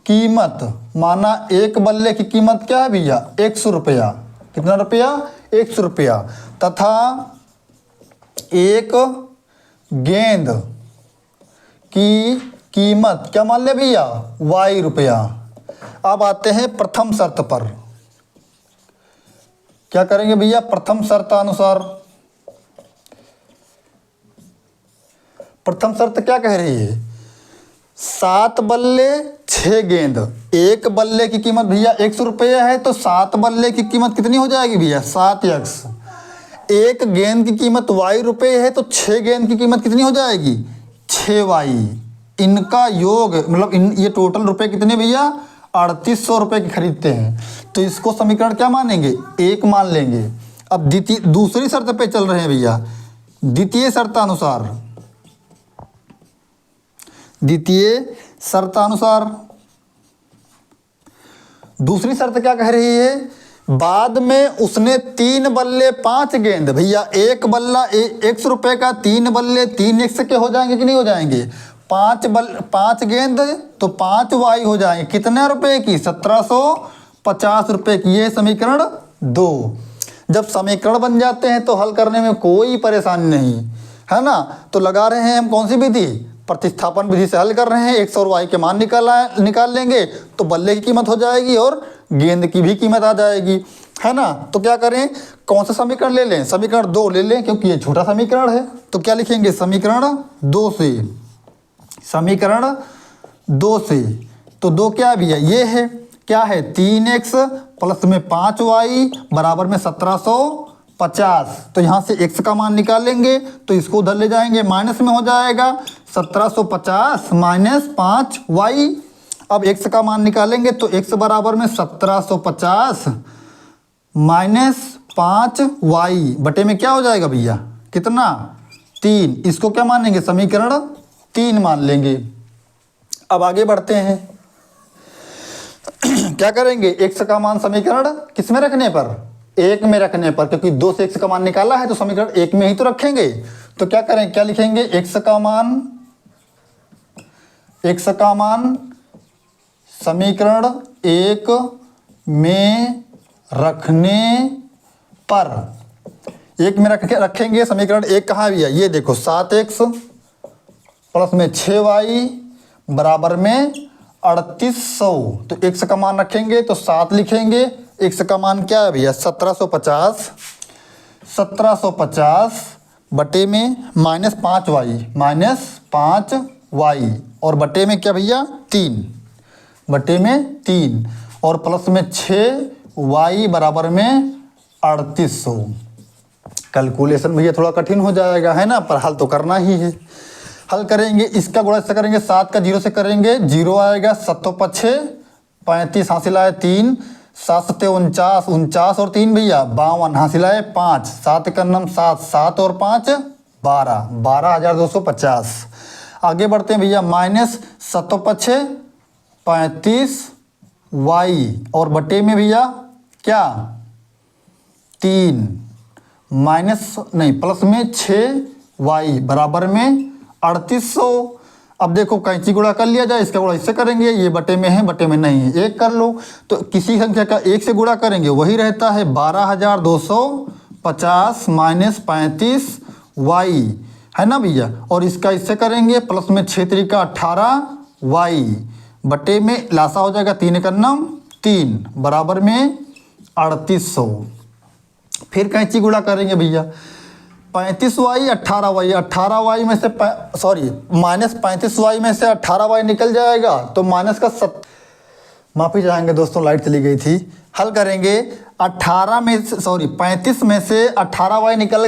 S1: कीमत, माना एक बल्ले की कीमत क्या है भैया? 100 रुपया। कितना रुपया? 100 रुपया। तथा एक गेंद की कीमत क्या मान ले भैया? y रुपया। अब आते हैं प्रथम शर्त पर। क्या करेंगे भैया? प्रथम शर्त अनुसार। प्रथम शर्त क्या कह रही है? 7 बल्ले 6 गेंद। एक बल्ले की कीमत भैया 100 रुपया है, तो 7 बल्ले की कीमत कितनी हो जाएगी भैया? 7x। एक गेंद की कीमत y रुपये है, तो 6 गेंद की कीमत कितनी हो जाएगी? 6y। इनका योग मतलब ये टोटल रुपए कितने भैया? 3800 रुपये की खरीदते हैं। तो इसको समीकरण क्या मानेंगे? 1 मान लेंगे। अब दूसरी शर्त पे चल रहे हैं भैया। द्वितीय शर्त अनुसार द्वितीय शर्तानुसार। दूसरी शर्त क्या कह रही है, बाद में उसने 3 बल्ले 5 गेंद, भैया एक बल्ला x रुपए का, 3 बल्ले 3x के हो जाएंगे कि नहीं हो जाएंगे, 5 गेंद तो 5 वाई हो जाएंगे, कितने रुपए की, 1750 रुपए की। ये समीकरण 2। जब समीकरण बन जाते हैं तो हल करने में कोई परेशानी नहीं है ना। तो लगा रहे हैं हम कौन सी विधि, प्रतिस्थापन विधि से हल कर रहे हैं। x और y के मान निकाल लेंगे तो बल्ले की कीमत हो जाएगी और गेंद की भी कीमत आ जाएगी, है ना। तो क्या करें, कौन सा समीकरण ले लें, समीकरण 2 ले लें क्योंकि ये छोटा समीकरण है। तो क्या लिखेंगे, समीकरण 2 से, समीकरण 2 से। तो 2 क्या भी है, ये है, क्या है, 3x प्लस में 5y बराबर में 1750। तो यहाँ से x का मान निकालेंगे तो इसको उधर ले जाएंगे, माइनस में हो जाएगा 1750 माइनस 5y। अब x का मान निकालेंगे तो x बराबर में 1750 माइनस 5y बटे में क्या हो जाएगा भैया, कितना, 3। इसको क्या मानेंगे, समीकरण 3 मान लेंगे। अब आगे बढ़ते हैं, क्या करेंगे, x का मान समीकरण किस में रखने पर, 1 में रखने पर, क्योंकि 2 से x का मान निकाला है तो समीकरण 1 में ही तो रखेंगे। तो क्या करें, क्या लिखेंगे, x का मान समीकरण 1 में रखने पर, 1 में रखेंगे। समीकरण 1 कहाँ भी है, ये देखो, 7x प्लस में 6y बराबर में 3800। तो x का मान रखेंगे तो 7 लिखेंगे, x का मान क्या है भैया, 1750 बटे में माइनस 5y और बटे में क्या भैया, 3, बटे में 3 और प्लस में 6y बराबर में 3800। कैलकुलेशन भैया थोड़ा कठिन हो जाएगा, है ना, पर हल तो करना ही है। हल करेंगे, इसका गुणा इससे करेंगे, 7 का 0 से करेंगे, 0 आएगा, 7 5 35 हासिल आए 3, 7 7 49 और 3 भैया 52 हासिल आए 5, 7 का नम 7, 7 और 5 12, 12,250। आगे बढ़ते हैं भैया, माइनस 7 5 35 y और बटे में भैया क्या, 3 माइनस नहीं प्लस में 6y बराबर में 3800। अब देखो कैंची गुणा कर लिया जाए, इसका गुणा इससे करेंगे, ये बटे में है, बटे में नहीं है, 1 कर लो। तो किसी संख्या का 1 से गुणा करेंगे वही रहता है, 12,250 माइनस 35y, है ना भैया। और इसका इससे करेंगे, प्लस में 6 3 18y बटे में लासा हो जाएगा, 3 का नम 3 बराबर में 3800। फिर कैंची गुणा करेंगे भैया, 35y 18y में से माइनस 35y में से 18y निकल जाएगा तो माइनस का माफी चाहेंगे दोस्तों, लाइट चली गई थी। हल करेंगे, 35 में से 18y निकल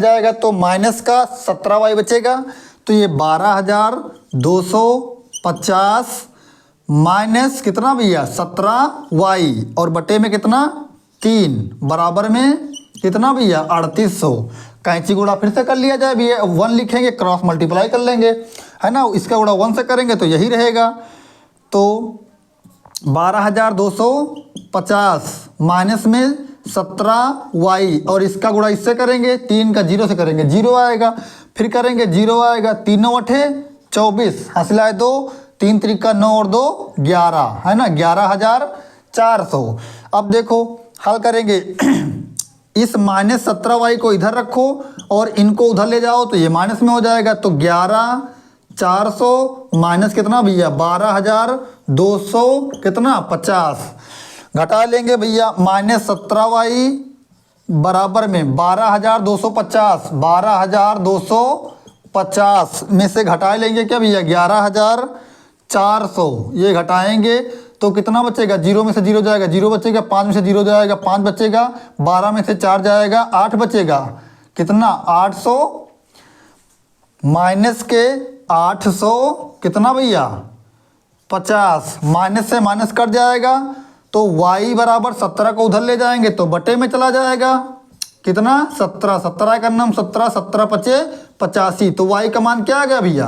S1: जाएगा तो माइनस का 17y बचेगा। तो ये 12,250 माइनस कितना भैया, 17y और बटे में कितना, 3 बराबर में कितना भैया, 3800। कैंची गुणा फिर से कर लिया जाए भैया, 1 लिखेंगे, क्रॉस मल्टीप्लाई कर लेंगे, है ना। इसका गुणा 1 से करेंगे तो यही रहेगा। तो 12,250 माइनस में 17y और इसका गुणा इससे करेंगे, 3 का 0 से करेंगे, 0 आएगा। फिर करेंगे 0 आएगा, 3 9 8 24 हासिल आए 2, 3 3 का 9 और 2 11, है ना, 11,400। अब देखो हल करेंगे, इस माइनस 17y को इधर रखो और इनको उधर ले जाओ तो ये माइनस में हो जाएगा। तो 11,400 माइनस कितना भैया, 12,200 कितना 50 घटा लेंगे भैया, माइनस 17y बराबर में 12,250, 12,250 में से घटा लेंगे क्या भैया, 11,400। ये घटाएंगे तो कितना बचेगा, 0 में से 0 जाएगा, 0 बचेगा, 5 में से 0 जाएगा, 5 बचेगा, 12 में से 4 जाएगा, 8 बचेगा, कितना 800 माइनस के 800 कितना भैया 50, माइनस से माइनस कट जाएगा तो y बराबर 17 को उधर ले जाएंगे तो बटे में चला जाएगा, कितना 17 का नाम 17 17 5 85। तो y का मान क्या आ गया भैया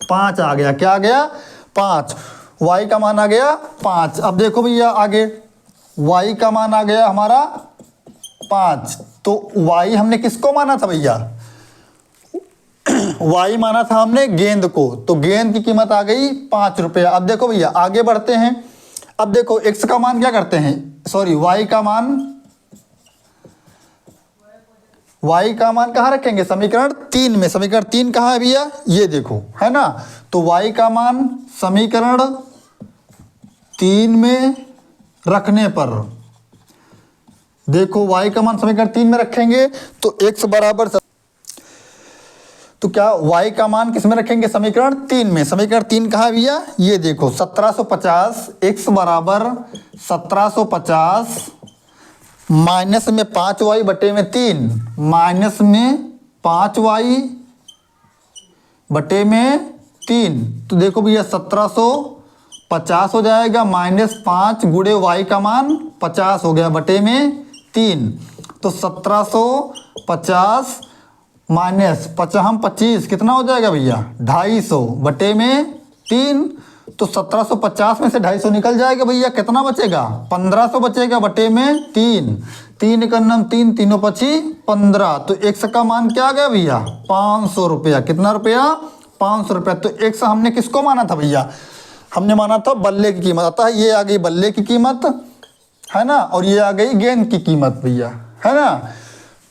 S1: 5 आ गया। क्या आ गया? 5। y का मान आ गया 5। अब देखो भैया आगे, y का मान आ गया हमारा 5। तो y हमने किसको माना था भैया? y माना था हमने गेंद को, तो गेंद की कीमत आ गई 5 रुपया। अब देखो भैया आगे बढ़ते हैं। अब देखो x का मान क्या करते हैं, सॉरी y का मान कहाँ रखेंगे? समीकरण 3 में। समीकरण 3 कहाँ है भैया? ये देखो, है ना। तो y का मान समीकरण 3 में रखने पर, देखो y का मान समीकरण 3 में रखेंगे तो x बराबर, तो क्या y का मान किस में रखेंगे? समीकरण 3 में। समीकरण 3 कहाँ है भैया? ये देखो 1750, x बराबर 1750 माइनस में 5y बटे में 3, माइनस में 5y बटे में 3। तो देखो भैया 1750 हो जाएगा, माइनस 5 गुणे y का मान 50 हो गया बटे में 3। तो 1750 माइनस 25 कितना हो जाएगा भैया? 250 बटे में 3। तो 1750 में से 250 निकल जाएगा भैया, कितना बचेगा? 1500 बचेगा बटे में 3। 3 का नाम 3, तीनों पची 15। तो x का मान क्या आ गया भैया? 500 रुपया। कितना रुपया? 500 रुपया। तो x हमने किसको माना था भैया? हमने माना था बल्ले की कीमत। अतः ये आ गई बल्ले की कीमत, है ना, और ये आ गई गेंद की कीमत भैया, है ना।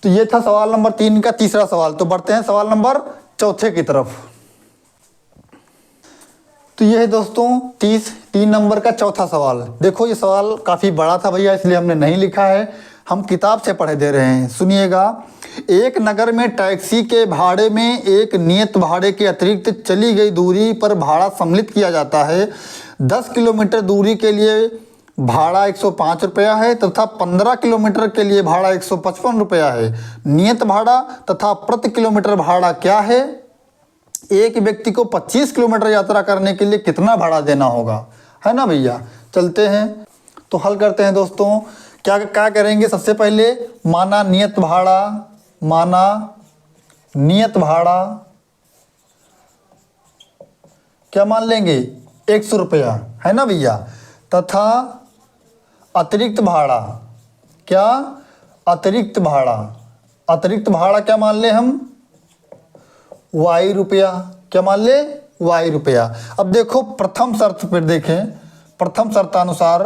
S1: तो ये था सवाल नंबर 3 का तीसरा सवाल। तो बढ़ते हैं सवाल नंबर 4 की तरफ। तो ये है दोस्तों 3 नंबर का चौथा सवाल। देखो ये सवाल काफ़ी बड़ा था भैया, इसलिए हमने नहीं लिखा है, हम किताब से पढ़े दे रहे हैं। सुनिएगा। एक नगर में टैक्सी के भाड़े में एक नियत भाड़े के अतिरिक्त चली गई दूरी पर भाड़ा सम्मिलित किया जाता है। 10 किलोमीटर दूरी के लिए भाड़ा 105 रुपया है तथा 15 किलोमीटर के लिए भाड़ा 155 रुपया है। नियत भाड़ा तथा प्रति किलोमीटर भाड़ा क्या है? एक व्यक्ति को 25 किलोमीटर यात्रा करने के लिए कितना भाड़ा देना होगा, है ना भैया। चलते हैं तो हल करते हैं दोस्तों। क्या क्या करेंगे? सबसे पहले माना नियत भाड़ा क्या मान लेंगे? 100 रुपया, है ना भैया। तथा अतिरिक्त भाड़ा, क्या? अतिरिक्त भाड़ा क्या मान ले हम? y रुपया। क्या मान ले? y रुपया। अब देखो प्रथम शर्त पर देखें, प्रथम शर्तानुसार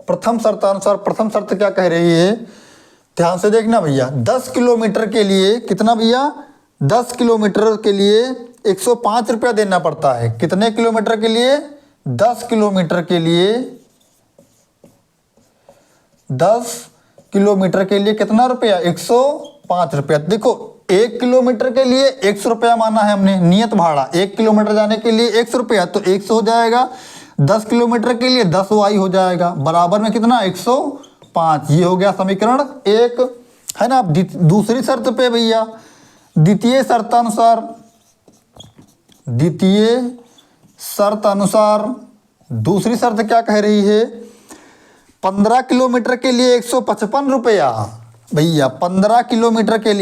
S1: प्रथम शर्त क्या कह रही है? ध्यान से देखना भैया। 10 किलोमीटर के लिए कितना भैया? 10 किलोमीटर के लिए 105 रुपया देना पड़ता है। कितने किलोमीटर के लिए? 10 किलोमीटर के लिए 10 किलोमीटर के लिए कितना रुपया? 105 रुपया। देखो 1 किलोमीटर के लिए 100 रुपया माना है हमने नियत भाड़ा। 1 किलोमीटर जाने के लिए 100 रुपया, तो 100 हो जाएगा। 10 किलोमीटर के लिए 10 y हो जाएगा, बराबर में कितना? 105। ये हो गया समीकरण 1, है ना। अब दूसरी शर्त पे भैया, द्वितीय शर्त अनुसार दूसरी शर्त क्या कह रही है? 15 किलोमीटर के लिए 155 रुपया भैया। 15 किलोमीटर के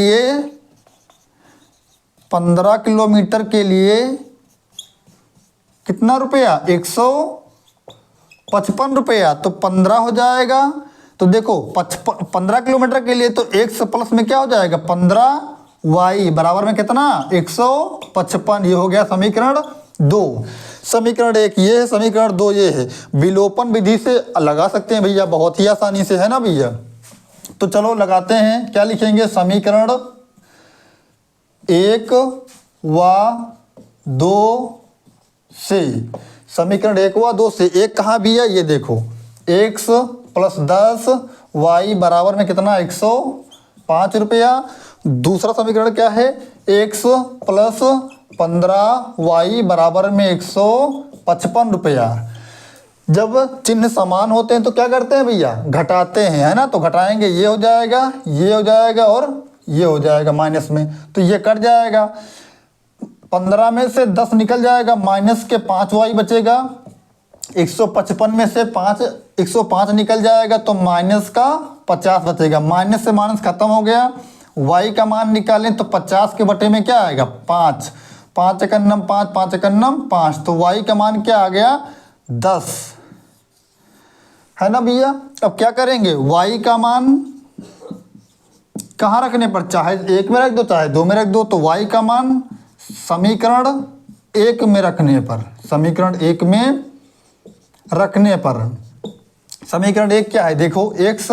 S1: लिए कितना रुपया? 155 रुपया। तो 15 हो जाएगा। तो देखो 15 किलोमीटर के लिए तो x प्लस में क्या हो जाएगा? 15y बराबर में कितना? 155। ये हो गया समीकरण 2। समीकरण 1 ये है, समीकरण 2 ये है। विलोपन विधि से लगा सकते हैं भैया बहुत ही आसानी से, है ना भैया। तो चलो लगाते हैं। क्या लिखेंगे? समीकरण 1 व 2 से, समीकरण 1 व 2 से। एक कहाँ भैया? ये देखो x प्लस 10 y बराबर में कितना? 105 रुपया। दूसरा समीकरण क्या है? x प्लस 15y बराबर में 155 रुपया। जब चिन्ह समान होते हैं तो क्या करते हैं भैया? घटाते हैं, है ना। तो घटाएंगे, ये हो जाएगा, ये हो जाएगा और ये हो जाएगा माइनस में, तो ये कट जाएगा। 15 में से 10 निकल जाएगा, माइनस के 5y बचेगा। 155 में से 105 निकल जाएगा तो माइनस का 50 बचेगा। माइनस से माइनस खत्म हो गया, y का मान निकालें तो 50 के बटे में क्या आएगा 5, 5 एकम 5, 5 एकम 5, तो y का मान क्या आ गया 10, है ना भैया। अब क्या करेंगे, y का मान कहाँ रखने पर, चाहे 1 में रख दो चाहे 2 में रख दो, तो y का मान समीकरण 1 में रखने पर, समीकरण 1 में रखने पर, समीकरण 1 क्या है देखो, x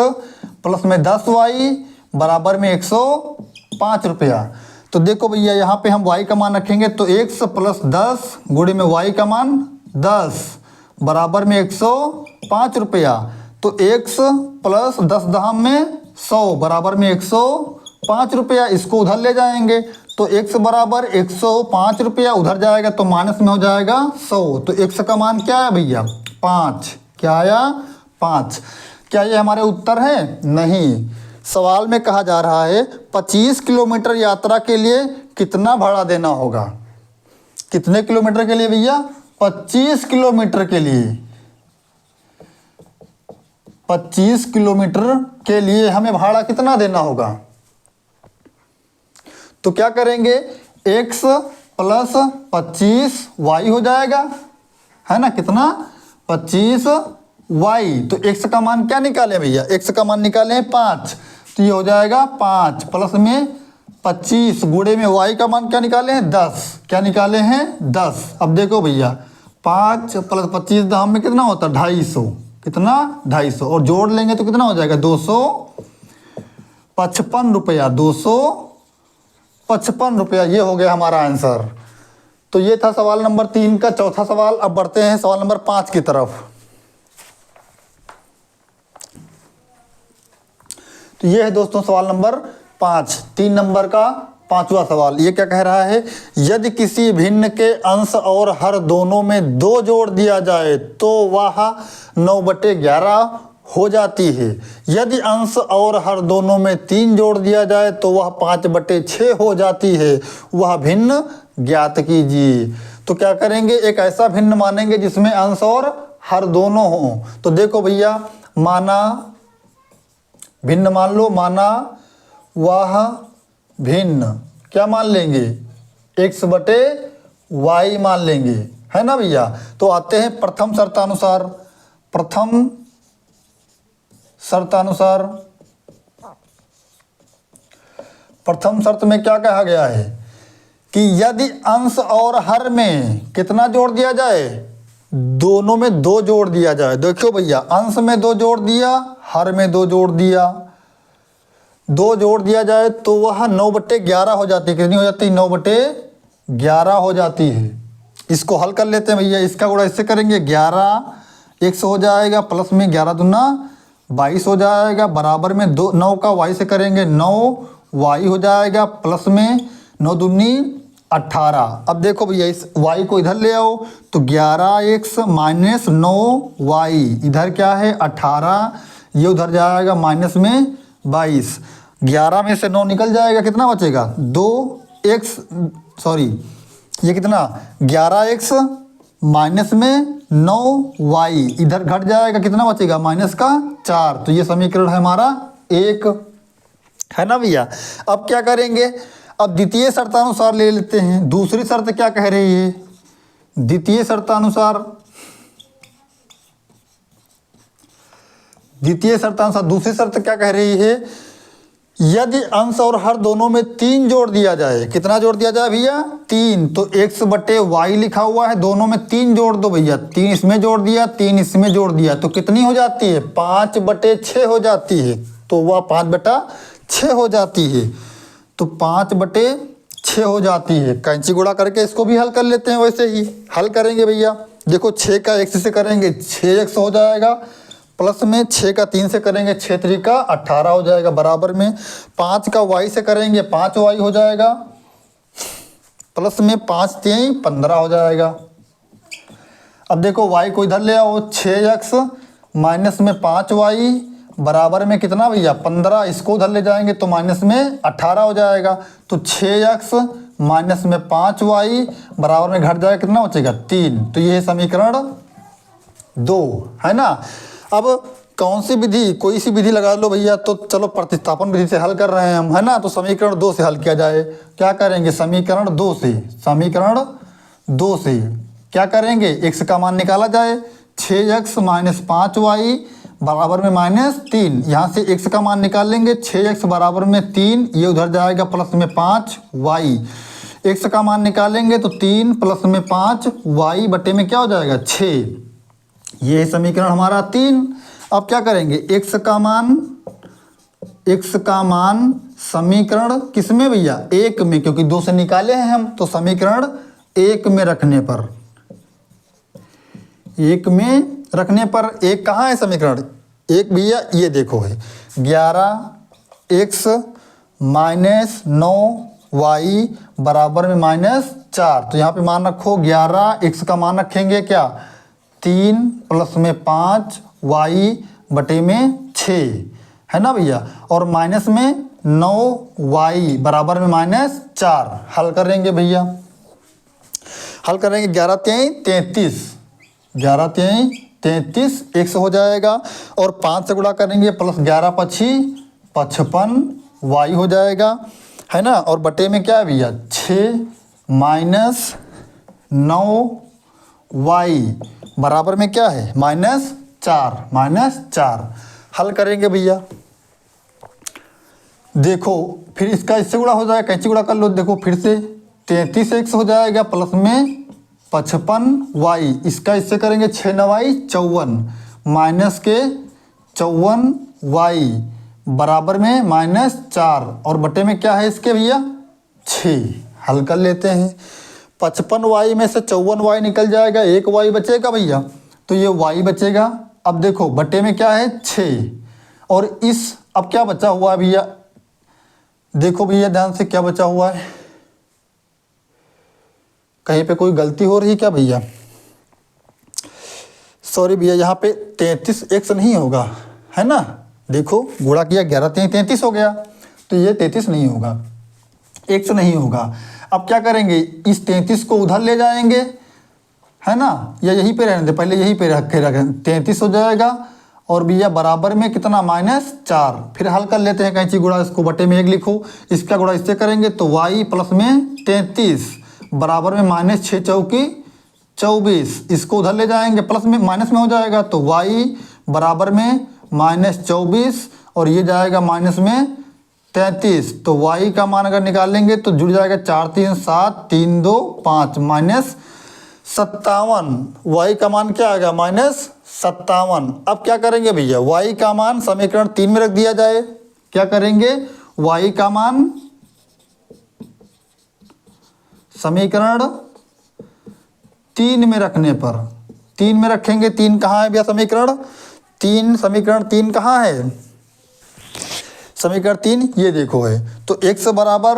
S1: प्लस में 10y बराबर में 105 रुपया। तो देखो भैया यहाँ पे हम y का मान रखेंगे तो x प्लस 10 गुणे में y का मान 10 बराबर में 105 रुपया। तो x प्लस 10 दहम में 100 बराबर में 105 रुपया, इसको उधर ले जाएंगे तो x बराबर 105 रुपया, उधर जाएगा तो माइनस में हो जाएगा 100, तो x का मान क्या है भैया 5, क्या आया 5। क्या ये हमारे उत्तर है, नहीं। सवाल में कहा जा रहा है 25 किलोमीटर यात्रा के लिए कितना भाड़ा देना होगा, कितने किलोमीटर के लिए भैया 25 किलोमीटर के लिए, 25 किलोमीटर के लिए हमें भाड़ा कितना देना होगा। तो क्या करेंगे, x प्लस 25y हो जाएगा, है ना, कितना 25y। तो x का मान क्या निकालें भैया, x का मान निकालें 5, तो ये हो जाएगा 5 प्लस में 25 गुणे में y का मान क्या निकाले हैं 10, क्या निकाले हैं 10। अब देखो भैया 5 प्लस 25 दाम में कितना होता है 250, कितना 250, और जोड़ लेंगे तो कितना हो जाएगा 255 रुपया, 255 रुपया, ये हो गया हमारा आंसर। तो ये था सवाल नंबर 3 का चौथा सवाल। अब बढ़ते हैं सवाल नंबर 5 की तरफ। तो ये है दोस्तों सवाल नंबर 5, 3 नंबर का 5वां सवाल। ये क्या कह रहा है, यदि किसी भिन्न के अंश और हर दोनों में 2 जोड़ दिया जाए तो वह 9/11 हो जाती है। यदि अंश और हर दोनों में 3 जोड़ दिया जाए तो वह 5/6 हो जाती है। वह भिन्न ज्ञात कीजिए। तो क्या करेंगे, एक ऐसा भिन्न मानेंगे जिसमें अंश और हर दोनों हों। तो देखो भैया, माना भिन्न मान लो, माना वह भिन्न, क्या मान लेंगे x/y मान लेंगे, है ना भैया। तो आते हैं प्रथम शर्तानुसार। प्रथम शर्तानुसार, प्रथम शर्त में क्या कहा गया है कि यदि अंश और हर में कितना जोड़ दिया जाए, दोनों में 2 जोड़ दिया जाए। देखो भैया, अंश में 2 जोड़ दिया, हर में 2 जोड़ दिया, 2 जोड़ दिया जाए तो वह 9/11 हो जाती है। कितनी हो जाती है 9/11 हो जाती है। इसको हल कर लेते हैं भैया, इसका गुणा इससे करेंगे 11 x हो जाएगा, प्लस में 11 दूना 22 हो जाएगा, बराबर में 9 का y से करेंगे 9y हो जाएगा, प्लस में 9 दूनी 18। अब देखो भैया, इस y को इधर ले आओ तो 11x माइनस 9y, इधर क्या है 18, ये उधर जाएगा माइनस में 22, 11 में से 9 निकल जाएगा, कितना बचेगा 2x, सॉरी ये कितना 11x माइनस में 9y, इधर घट जाएगा, कितना बचेगा माइनस का 4। तो ये समीकरण है हमारा 1, है ना भैया। अब क्या करेंगे, अब द्वितीय शर्तानुसार ले लेते हैं। दूसरी शर्त क्या कह रही है, द्वितीय शर्तानुसार, द्वितीय शर्तानुसार दूसरी शर्त क्या कह रही है, यदि अंश और हर दोनों में 3 जोड़ दिया जाए। कितना जोड़ दिया जाए भैया 3, तो x/y लिखा हुआ है, दोनों में 3 जोड़ दो भैया, 3 इसमें जोड़ दिया, 3 इसमें जोड़ दिया, तो कितनी हो जाती है 5/6 हो जाती है। तो वह 5/6 हो जाती है, तो 5/6 हो जाती है। कैंची गुणा करके इसको भी हल कर लेते हैं, वैसे ही हल करेंगे भैया। देखो 6 का x से करेंगे 6x हो जाएगा, प्लस में 6 का 3 से करेंगे 6 3 का 18 हो जाएगा, बराबर में 5 का y से करेंगे 5y हो जाएगा, प्लस में 5 3 15 हो जाएगा। अब देखो y को इधर ले आओ, 6x माइनस में 5y बराबर में कितना भैया 15, इसको उधर ले जाएंगे तो माइनस में 18 हो जाएगा। तो 6x माइनस में 5y बराबर में घट जाएगा, कितना बचेगा 3। तो ये समीकरण 2, है ना। अब कौन सी विधि, कोई सी विधि लगा लो भैया। तो चलो प्रतिस्थापन विधि से हल कर रहे हैं हम, है ना। तो समीकरण 2 से हल किया जाए। क्या करेंगे, समीकरण 2 से, समीकरण 2 से क्या करेंगे, x का मान निकाला जाए। 6x माइनस 5y बराबर में -3। यहाँ से x का मान निकाल लेंगे। 6x बराबर में 3, ये उधर जाएगा प्लस में 5y। x का मान निकालेंगे तो 3 प्लस में 5y बटे में क्या हो जाएगा 6। ये है समीकरण हमारा 3। अब क्या करेंगे, x का मान समीकरण किस में भैया, 1 में, क्योंकि 2 से निकाले हैं हम। तो समीकरण 1 में रखने पर, 1 में रखने पर 1 कहाँ है समीकरण 1 भैया, ये देखो है 11x माइनस 9y बराबर में -4। तो यहाँ पे मान रखो 11x का मान रखेंगे क्या 3 प्लस में 5y बटे में 6, है ना भैया। और माइनस में 9y बराबर में -4। हल करेंगे भैया, हल करेंगे। 11 3 33, 11 3 33 x हो जाएगा। और 5 से गुणा करेंगे, प्लस 11 5 55y हो जाएगा, है ना। और बटे में क्या है भैया 6 माइनस 9y बराबर में क्या है -4। हल करेंगे भैया। देखो फिर इसका इससे गुणा हो जाएगा, कैंची गुणा कर लो। देखो फिर से 33x हो जाएगा प्लस में 55y, इसका इससे करेंगे 6 9y 54 माइनस के 54y बराबर में -4। और बटे में क्या है इसके भैया 6। हल कर लेते हैं। 55y में से 54y निकल जाएगा, 1 y बचेगा भैया, तो ये y बचेगा। अब देखो बटे में क्या है 6। और इस अब क्या बचा हुआ है भैया, देखो भैया ध्यान से क्या बचा हुआ है, कहीं पे कोई गलती हो रही है क्या भैया, सॉरी भैया, यहाँ पे 33x नहीं होगा, है ना। देखो गुणा किया 11 3 33 हो गया, तो ये 33 नहीं होगा, x नहीं होगा। अब क्या करेंगे, इस 33 को उधर ले जाएंगे, है ना, या यहीं पे रहने दे, पहले यहीं पे रख के रखें, 33 हो जाएगा। और भैया बराबर में कितना -4। फिर हल कर लेते हैं, कैंची गुणा, इसको बटे में 1 लिखो, इसका गुणा इससे करेंगे तो y प्लस में 33 बराबर में -6 चौकी 24, इसको उधर ले जाएंगे, प्लस में माइनस में हो जाएगा, तो y बराबर में -24 और ये जाएगा माइनस में 33। तो y का मान अगर निकालेंगे तो जुड़ जाएगा 4 3 7 3 2 5 -57। y का मान क्या आएगा -57। अब क्या करेंगे भैया, y का मान समीकरण 3 में रख दिया जाए। क्या करेंगे, y का मान समीकरण 3 में रखने पर, 3 में रखेंगे। 3 कहाँ है भैया समीकरण 3, समीकरण 3 कहाँ है, समीकरण 3 ये देखो है। तो x बराबर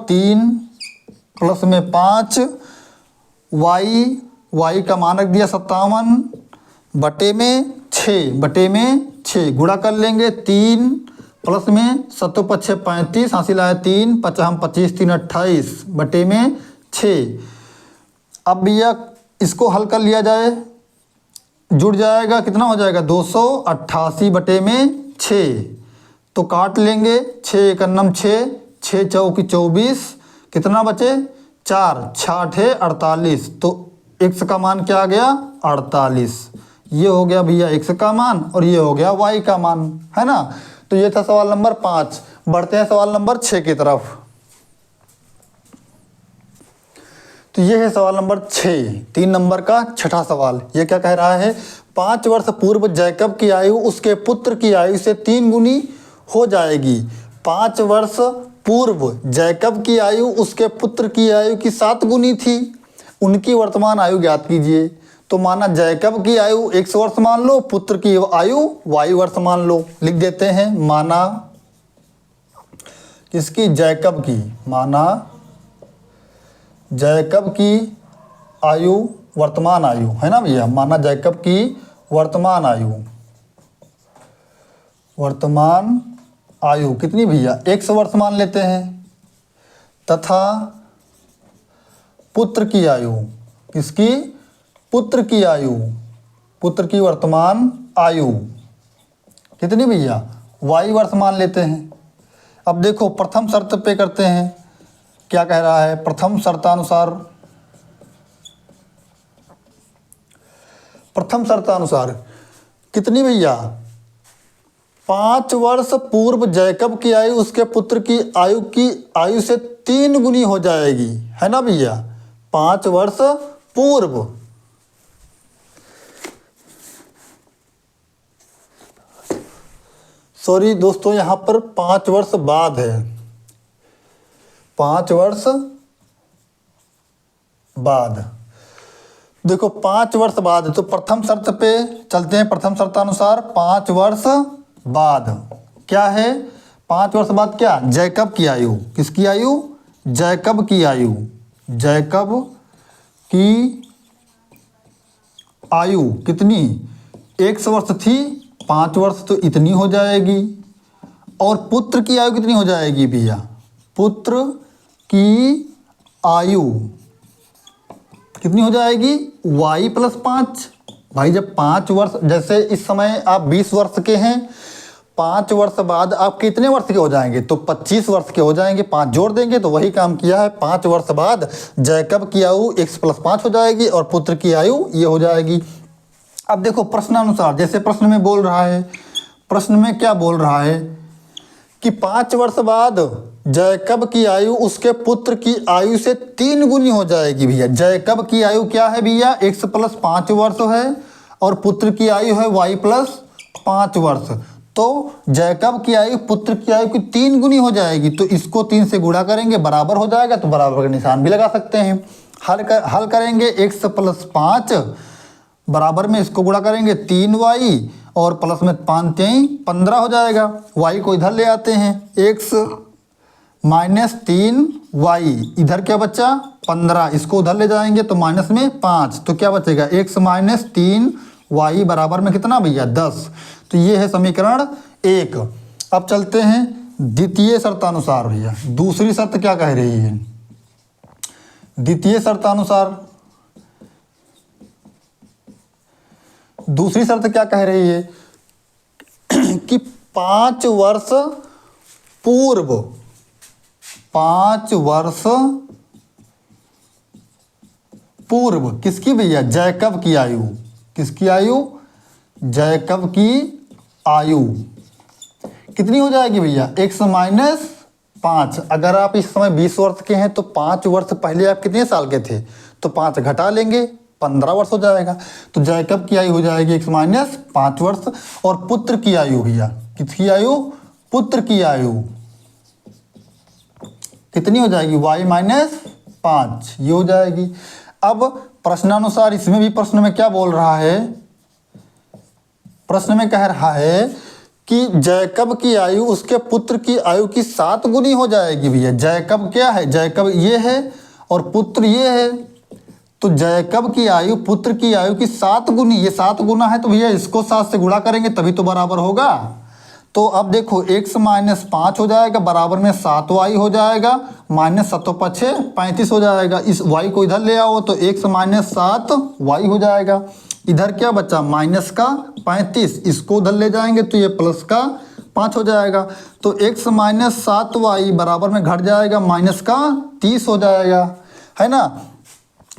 S1: 3 प्लस में 5 y का मान रख दिया 57 बटे में 6 गुणा कर लेंगे। 3 प्लस में 7 5 35 हासिल आया 3 5 25 3 28 बटे में 6। अब भैया इसको हल कर लिया जाए, जुड़ जाएगा, कितना हो जाएगा 288 बटे में 6। तो काट लेंगे, 6 1 6 6 चौकी 24, कितना बचे 4 6 48। तो x का मान क्या आ गया 48। ये हो गया भैया x का मान और ये हो गया y का मान, है ना। तो ये था सवाल नंबर 5। बढ़ते हैं सवाल नंबर 6 की तरफ। तो ये है सवाल नंबर 6, 3 नंबर का छठा सवाल। ये क्या कह रहा है, 5 वर्ष पूर्व जैकब की आयु उसके पुत्र की आयु से 3 गुनी हो जाएगी। 5 वर्ष पूर्व जैकब की आयु उसके पुत्र की आयु की 7 गुनी थी। उनकी वर्तमान आयु ज्ञात कीजिए। तो माना जैकब की आयु x वर्ष मान लो, पुत्र की आयु y वर्ष मान लो। लिख देते हैं, माना किसकी, जैकब की, माना जैकब की आयु वर्तमान आयु, है ना भैया, माना जैकब की वर्तमान आयु कितनी भैया x वर्ष मान लेते हैं, तथा पुत्र की आयु, किसकी, पुत्र की आयु, पुत्र की वर्तमान आयु कितनी भैया, y वर्ष मान लेते हैं। अब देखो प्रथम शर्त पे करते हैं, क्या कह रहा है, प्रथम शर्तानुसार कितनी भैया, 5 वर्ष पूर्व जैकब की आयु उसके पुत्र की आयु से 3 गुनी हो जाएगी, है ना भैया। 5 वर्ष पूर्व, सॉरी दोस्तों यहाँ पर 5 वर्ष बाद है, 5 वर्ष बाद। देखो 5 वर्ष बाद, तो प्रथम शर्त पे चलते हैं। प्रथम शर्तानुसार 5 वर्ष बाद क्या है, 5 वर्ष बाद क्या, जैकब की आयु, किसकी आयु, जैकब की आयु, जैकब की आयु कितनी, 100 वर्ष थी, 5 वर्ष तो इतनी हो जाएगी। और पुत्र की आयु कितनी हो जाएगी भैया, पुत्र की आयु कितनी हो जाएगी, y + 5। भाई जब 5 वर्ष, जैसे इस समय आप 20 वर्ष के हैं, 5 वर्ष बाद आप कितने वर्ष के हो जाएंगे, तो 25 वर्ष के हो जाएंगे। 5 जोड़ देंगे तो वही काम किया है। 5 वर्ष बाद जैकब की आयु x + 5 हो जाएगी और पुत्र की आयु ये हो जाएगी। अब देखो प्रश्नानुसार, जैसे प्रश्न में बोल रहा है, प्रश्न में क्या बोल रहा है कि 5 वर्ष बाद जैकब की आयु उसके पुत्र की आयु से 3 गुनी हो जाएगी भैया। जैकब की आयु क्या है भैया, x + 5 वर्ष है और पुत्र की आयु है y + 5 वर्ष। तो जैकब की आयु पुत्र की आयु की 3 गुनी हो जाएगी, तो इसको 3 से गुणा करेंगे, बराबर हो जाएगा, तो बराबर का निशान भी लगा सकते हैं। हल करेंगे, x + 5 बराबर में इसको गुणा करेंगे 3y और प्लस में 5 3 15 हो जाएगा। y को इधर ले आते हैं, x - 3y, इधर क्या बचा 15, इसको उधर ले जाएंगे तो माइनस में 5, तो क्या बचेगा, x - 3y बराबर में कितना भैया, 10। तो ये है समीकरण 1। अब चलते हैं द्वितीय शर्तानुसार भैया। दूसरी शर्त क्या कह रही है, द्वितीय शर्तानुसार, दूसरी शर्त क्या कह रही है कि 5 वर्ष पूर्व, 5 वर्ष पूर्व किसकी भैया, जैकब की आयु, किसकी आयु, जैकब की आयु कितनी हो जाएगी भैया, x - 5। अगर आप इस समय 20 वर्ष के हैं तो 5 वर्ष पहले आप कितने साल के थे, तो 5 घटा लेंगे, 15 वर्ष हो जाएगा। तो जैकब की आयु हो जाएगी x - 5 वर्ष। और पुत्र की आयु भैया, किसकी आयु, पुत्र की आयु कितनी हो जाएगी, y - 5, ये हो जाएगी। अब प्रश्नानुसार, इसमें भी प्रश्न में क्या बोल रहा है, प्रश्न में कह रहा है कि जैकब की आयु उसके पुत्र की आयु की 7 गुनी हो जाएगी भैया। जैकब क्या है, जैकब ये है और पुत्र ये है, तो जैकब की आयु पुत्र की आयु की 7 गुनी, ये 7 गुना है तो भैया इसको 7 से गुणा करेंगे तभी तो बराबर होगा। तो अब देखो x - 5 हो जाएगा, बराबर में 7y हो जाएगा, -7 पछे 35 हो जाएगा। इस y को इधर ले आओ तो x - 7y हो जाएगा। इधर क्या बचा, माइनस का 35, इसको उधर ले जाएंगे तो ये प्लस का 5 हो जाएगा। तो x - 7y बराबर में घट जाएगा, माइनस का 30 हो जाएगा, है ना।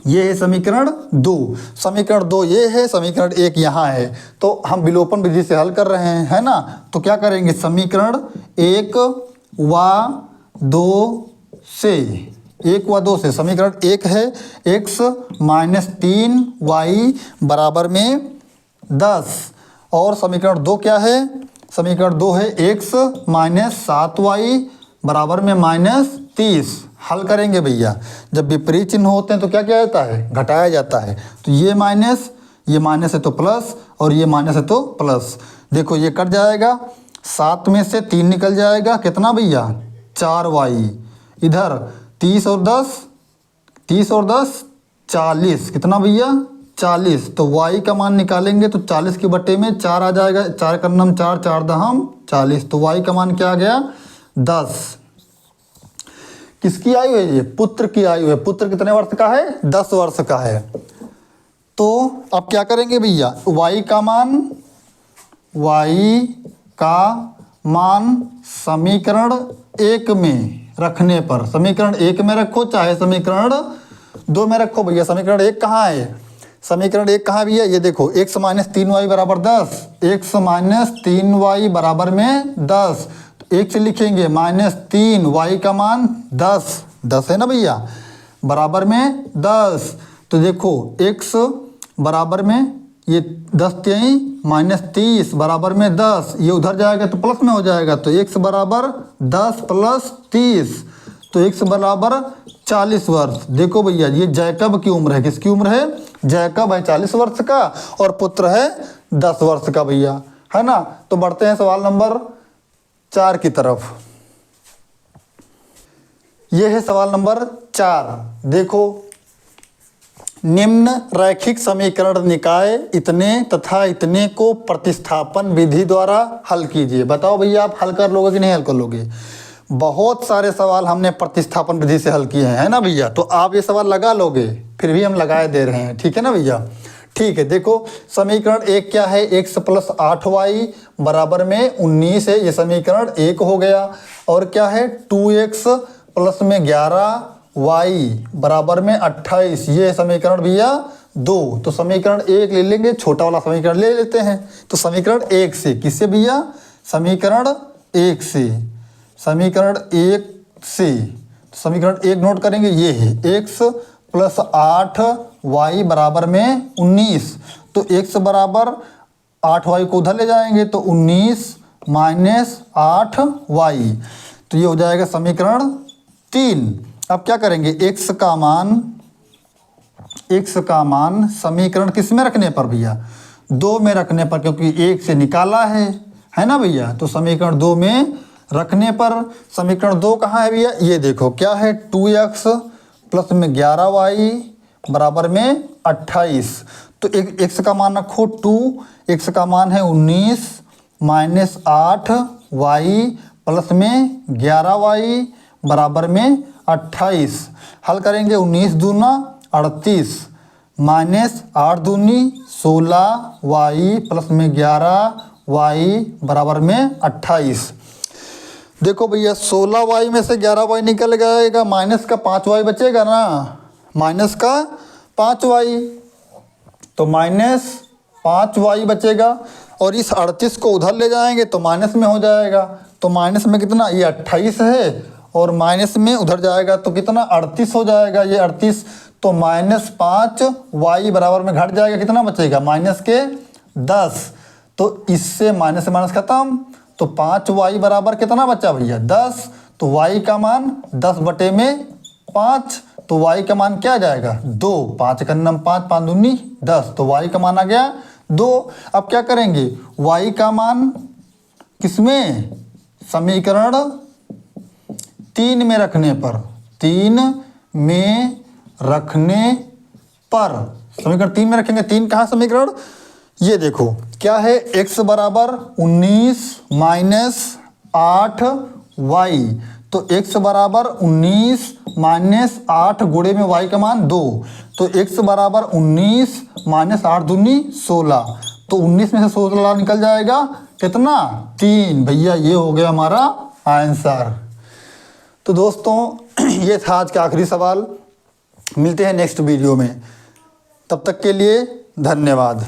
S1: ये है समीकरण 2। समीकरण 2 ये है, समीकरण 1 यहाँ है। तो हम विलोपन विधि से हल कर रहे हैं, है ना। तो क्या करेंगे, समीकरण 1 व 2 से, 1 व 2 से समीकरण 1 है x - 3y बराबर में 10। और समीकरण 2 क्या है, समीकरण 2 है x - 7y बराबर में -30। हल करेंगे भैया, जब विपरीत चिन्ह होते हैं तो क्या क्या जाता है, घटाया जाता है। तो ये माइनस है तो प्लस और ये माइनस है तो प्लस। देखो ये कट जाएगा, 7 में से 3 निकल जाएगा, कितना भैया 4y। इधर 30 और 10 40, कितना भैया 40। तो y का मान निकालेंगे तो 40 के बटे में 4 आ जाएगा, 4 का नम 4, 4 दहम 40। तो y का मान क्या आ गया 10। किसकी आयु है, ये पुत्र की आयु है। पुत्र कितने वर्ष का है, 10 वर्ष का है। तो अब क्या करेंगे भैया, y का मान y का मान समीकरण 1 में रखने पर, समीकरण 1 में रखो चाहे समीकरण 2 में रखो भैया। समीकरण 1 कहाँ है? समीकरण 1 कहाँ भैया? ये देखो, x माइनस 3y बराबर 10, x माइनस 3y बराबर में 10, तो 1 से लिखेंगे -3, y का मान 10 है ना भैया, बराबर में 10। तो देखो x बराबर में ये 10 3 -30 बराबर में 10, ये उधर जाएगा तो प्लस में हो जाएगा, तो x बराबर 10 + 30, तो x बराबर 40 वर्ष। देखो भैया, ये जैकब की उम्र है, किसकी उम्र है? जैकब है 40 वर्ष का और पुत्र है 10 वर्ष का भैया, है ना। तो बढ़ते हैं सवाल नंबर 4 की तरफ। ये है सवाल नंबर 4। देखो, निम्न रैखिक समीकरण निकाय इतने तथा इतने को प्रतिस्थापन विधि द्वारा हल कीजिए। बताओ भैया, आप हल कर लोगे कि नहीं हल कर लोगे? बहुत सारे सवाल हमने प्रतिस्थापन विधि से हल किए हैं, है ना भैया। तो आप ये सवाल लगा लोगे, फिर भी हम लगाए दे रहे हैं, ठीक है ना भैया। ठीक है, देखो समीकरण 1 क्या है? x + 8y बराबर में 19 है, ये समीकरण 1 हो गया। और क्या है? 2x + में 11y बराबर में 28, ये समीकरण भैया 2। तो समीकरण 1 ले लेंगे, छोटा वाला समीकरण ले लेते हैं। तो समीकरण 1 से, किससे भैया? समीकरण 1 से, समीकरण 1 से। तो समीकरण 1 नोट करेंगे, ये है x + 8y बराबर में 19, तो x बराबर 8y को उधर ले जाएंगे तो 19 - 8y, तो ये हो जाएगा समीकरण 3। अब क्या करेंगे? x का मान समीकरण किस में रखने पर भैया? 2 में रखने पर, क्योंकि 1 से निकाला है ना भैया। तो समीकरण 2 में रखने पर, समीकरण 2 कहाँ है भैया? ये देखो, क्या है? 2x + में 11y बराबर में 28, तो x का मान रखो 2, x का मान है 19 - 8y + में 11y बराबर में 28। हल करेंगे, 19 दूना 38 -8 दूनी 16y + में 11y बराबर में 28। देखो भैया, 16y में से 11y निकल जाएगा, माइनस का 5y बचेगा ना, माइनस का 5y, तो -5y बचेगा। और इस 38 को उधर ले जाएंगे तो माइनस में हो जाएगा, तो माइनस में कितना? ये 28 है, और माइनस में उधर जाएगा तो कितना? 38 हो जाएगा, ये 38, तो -5y बराबर में घट जाएगा, कितना बचेगा? -10। तो इससे माइनस से माइनस खत्म, तो 5y बराबर कितना बचा भैया? 10। तो y का मान 10/5, तो y का मान क्या आ जाएगा? 2। 5 का 5, 5 दूनी 10, तो y का मान आ गया 2। अब क्या करेंगे? y का मान किसमें? समीकरण 3 में रखने पर, 3 में रखने पर, समीकरण 3 में रखेंगे। 3 कहाँ समीकरण? ये देखो, क्या है? x बराबर 19 - 8y, तो x बराबर 19 - 8 गुणे में y का मान 2, तो x बराबर 19 - 8 दूनी 16, तो 19 में से 16 निकल जाएगा, कितना? 3 भैया, ये हो गया हमारा आंसर। तो दोस्तों, ये था आज का आखिरी सवाल। मिलते हैं नेक्स्ट वीडियो में, तब तक के लिए धन्यवाद।